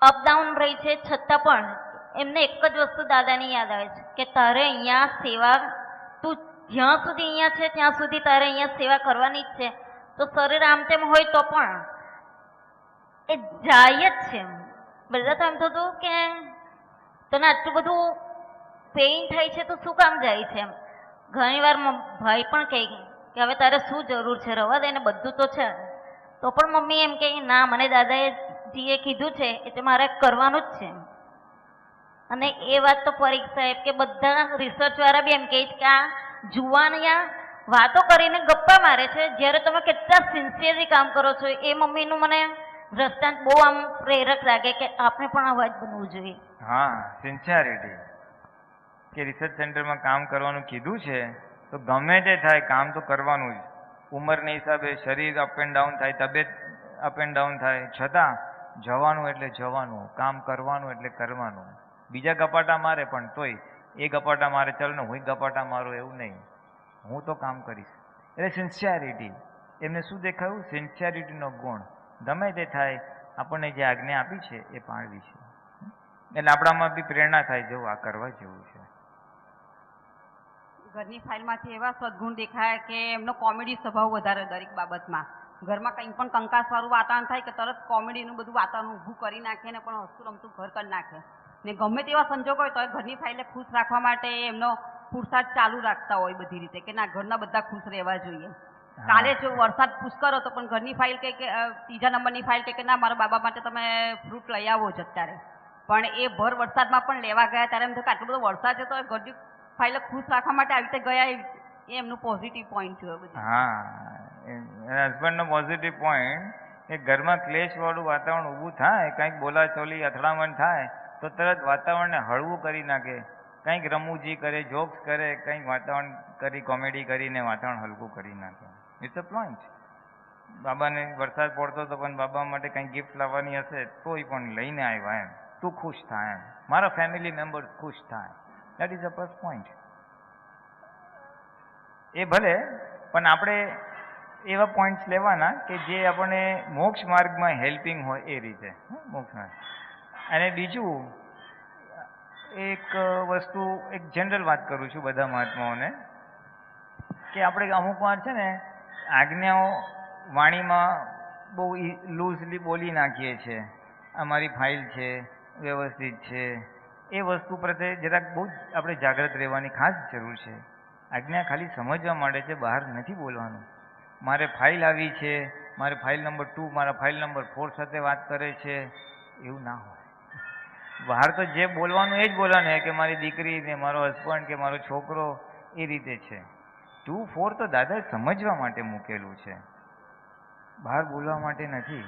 અપડાઉન રહી છે છતાં પણ એમને એક જ વસ્તુ દાદાની યાદ આવે છે કે તારે અહીંયા સેવા, તું જ્યાં સુધી અહીંયા છે ત્યાં સુધી તારે અહીંયા સેવા કરવાની જ છે. તો શરીર આમ તેમ હોય તો પણ એ જાય જ છે. બધા તો એમ થતું કે તને આટલું બધું પેઇન થાય છે તો શું કામ જાય છે? એમ ઘણીવાર ભાઈ પણ કહે કે હવે તારે શું જરૂર છે, રવા દે ને, બધું તો છે. તો પણ મમ્મી એમ કહે ના, મને દાદાજીએ કીધું છે એટલે મારે કરવાનું જ છે. અને એ વાત તો પરીખ સાહેબ કે બધા રિસર્ચવાળા બી એમ કહે છે કે આ જુવાનિયા વાતો કરીને ગપ્પા મારે છે, જ્યારે તમે કેટલા સિન્સિયરલી કામ કરો છો. એ મમ્મીનું મને દ્રષ્ટાંત બહુ આમ પ્રેરક લાગે કે આપણે પણ અવાજ બનવું જોઈએ. હા, સિન્સિયરિટી. કે રિસર્ચ સેન્ટરમાં કામ કરવાનું કીધું છે તો ગમે તે થાય કામ તો કરવાનું જ. ઉંમરના હિસાબે શરીર અપ એન્ડ ડાઉન થાય, તબિયત અપ એન્ડ ડાઉન થાય, છતાં જવાનું એટલે જવાનું, કામ કરવાનું એટલે કરવાનું. બીજા ગપાટા મારે પણ તોય એ ગપાટા મારે ચાલ ને હું ગપાટા મારું એવું નહીં, હું તો કામ કરીશ. એટલે સિન્સિયરિટી. એમને શું દેખાયું? સિન્સિયરિટીનો ગુણ. ગમે તે થાય આપણને જે આજ્ઞા આપી છે એ પાળવી છે. એટલે આપણામાં બી પ્રેરણા થાય, જો આ કરવા જેવું છે. ઘરની ફાઇલમાંથી એવા સદગુણ દેખાય કે એમનો કોમેડી સ્વભાવ વધારે દરેક બાબતમાં. ઘરમાં કંઈ પણ કંકાસવાળું વાતાવરણ થાય કે તરત કોમેડીનું બધું વાતાવરણ ઊભું કરી નાખે ને પણ હસતું રમતું ઘર કરી નાખે. ને ગમે તેવા સંજોગ હોય તો ઘરની ફાઇલને ખુશ રાખવા માટે એમનો પુરસાદ ચાલુ રાખતા હોય બધી રીતે કે ના, ઘરના બધા ખુશ રહેવા જોઈએ. કાલે જો વરસાદ પુષ્કળ હતો પણ ઘરની ફાઇલ કે ત્રીજા નંબરની ફાઇલ કે ના, મારા બાબા માટે તમે ફ્રૂટ લઈ આવો જ અત્યારે. પણ એ ભર વરસાદમાં પણ લેવા ગયા ત્યારે એમ થયું કે આટલો બધો વરસાદ છે તો ઘરની ફાઇલ ખુશ રાખવા માટે આવી રીતે ગયા, એ એમનું પોઝિટિવ પોઈન્ટ છે બધું. હા, હસબન્ડનો પોઝિટિવ પોઈન્ટ કે ઘરમાં ક્લેશવાળું વાતાવરણ ઊભું થાય, કંઈક બોલાચાલી અથડામણ થાય તો તરત વાતાવરણને હળવું કરી નાખે, કંઈક રમૂજી કરે, જોક્સ કરે, કંઈક વાતાવરણ કરી કોમેડી કરીને વાતાવરણ હલકું કરી નાખે. It's a point. બાબાને વરસાદ પડતો હતો પણ બાબા માટે કંઈક ગિફ્ટ લાવવાની હશે તોય પણ લઈને આવ્યા. એમ તું ખુશ થાય, એમ મારા ફેમિલી મેમ્બર્સ ખુશ થાય. That is a plus point. એ ભલે, પણ આપણે એવા પોઈન્ટ્સ લેવાના કે જે આપણને મોક્ષ માર્ગમાં હેલ્પિંગ હોય એ રીતે. મોક્ષ માર્ગ. અને બીજું એક વસ્તુ, એક જનરલ વાત કરું છું બધા મહાત્માઓને કે આપણે અમુક વાર છે ને આજ્ઞાઓ વાણીમાં બહુ લૂઝલી બોલી નાખીએ છીએ. અમારી ફાઇલ છે, વ્યવસ્થિત છે, એ વસ્તુ પ્રત્યે જરાક બહુ જ આપણે જાગૃત રહેવાની ખાસ જરૂર છે. આજ્ઞા ખાલી સમજવા માટે છે, બહાર નથી બોલવાનું. મારે ફાઇલ આવી છે, મારે ફાઇલ નંબર 2 મારા ફાઇલ નંબર 4 સાથે વાત કરે છે, એવું ના હોય. બહાર તો જે બોલવાનું એ જ બોલવાનું કે મારી દીકરી ને મારો હસબન્ડ કે મારો છોકરો એ રીતે છે. 2, 4 તો દાદાએ સમજવા માટે મૂકેલું છે, બહાર બોલવા માટે નથી.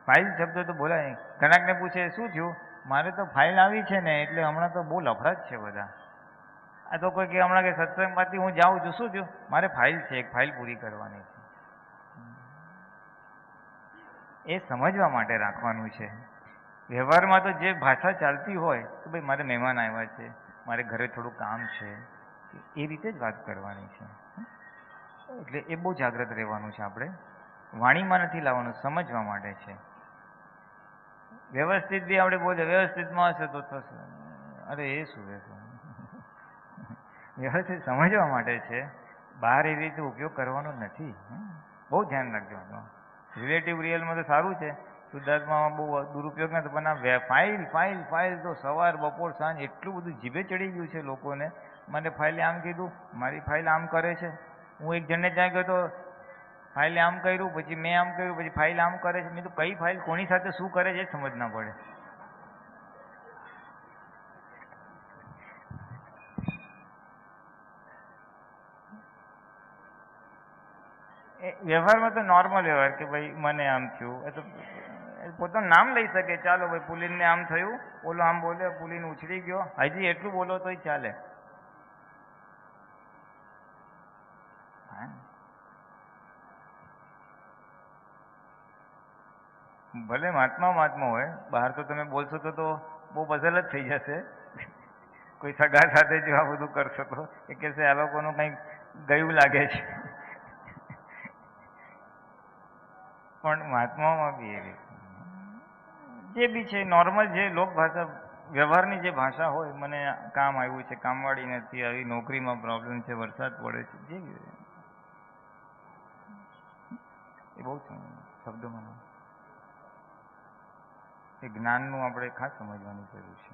ફાઇલ શબ્દ તો બોલાય નહીં. ઘણાકને પૂછે શું થયું, મારે તો ફાઇલ આવી છે ને એટલે હમણાં તો બહુ લફડા જ છે બધા. આ તો કોઈ કે હમણાં કે સત્સંગમાંથી હું જાઉં છું, શું થયું, મારે ફાઇલ છે, એક ફાઇલ પૂરી કરવાની છે. એ સમજવા માટે રાખવાનું છે. વ્યવહારમાં તો જે ભાષા ચાલતી હોય કે ભાઈ મારે મહેમાન આવ્યા છે, મારે ઘરે થોડું કામ છે, એ રીતે જ વાત કરવાની છે. એટલે એ બહુ જાગૃત રહેવાનું છે. આપણે વાણીમાં નથી લાવવાનું, સમજવા માટે છે. વ્યવસ્થિત બી આપણે બોલે વ્યવસ્થિતમાં હશે તો થશે, અરે એ શું રહેશે. વ્યવસ્થિત સમજવા માટે છે, બહાર એ રીતે ઉપયોગ કરવાનો નથી. બહુ ધ્યાન રાખજો. રિલેટિવ રિયલમાં તો સારું છે, શુદ્ધાત્મામાં બહુ દુરુપયોગ નથી. પણ આ ફાઇલ ફાઇલ ફાઇલ તો સવાર બપોર સાંજ એટલું બધું જીભે ચડી ગયું છે લોકોને. મને ફાઇલે આમ કીધું, મારી ફાઇલ આમ કરે છે. હું એક જણને ત્યાં ગયો તો ફાઇલે આમ કર્યું, પછી મેં આમ કર્યું, પછી ફાઇલ આમ કરે છે. મેં તો કઈ ફાઇલ કોની સાથે શું કરે છે એ સમજ ના પડે. વ્યવહારમાં તો નોર્મલ વ્યવહાર કે ભાઈ મને આમ થયું, એ તો પોતાનું નામ લઈ શકે. ચાલો ભાઈ પુલિનને આમ થયું, ઓલો આમ બોલે, પુલિન ઉછળી ગયો, હજી એટલું બોલો તોય ચાલે. ભલે મહાત્મા હોય, બહાર તો તમે બોલશો તો બહુ બદલ જ થઈ જશે. કોઈ સગા સાથે જો આ બધું કરશો તો એ કહેશે આ લોકોનું કંઈક ગયું લાગે છે. પણ મહાત્મામાં બી એવી જે બી છે નોર્મલ, જે લોક ભાષા વ્યવહારની જે ભાષા હોય, મને કામ આવ્યું છે, કામવાળી નથી આવી, નોકરીમાં પ્રોબ્લેમ છે, વરસાદ પડે છે, જે એ બહુ શબ્દોમાં એ જ્ઞાનનું આપણે ખાસ સમજવાની જરૂર છે.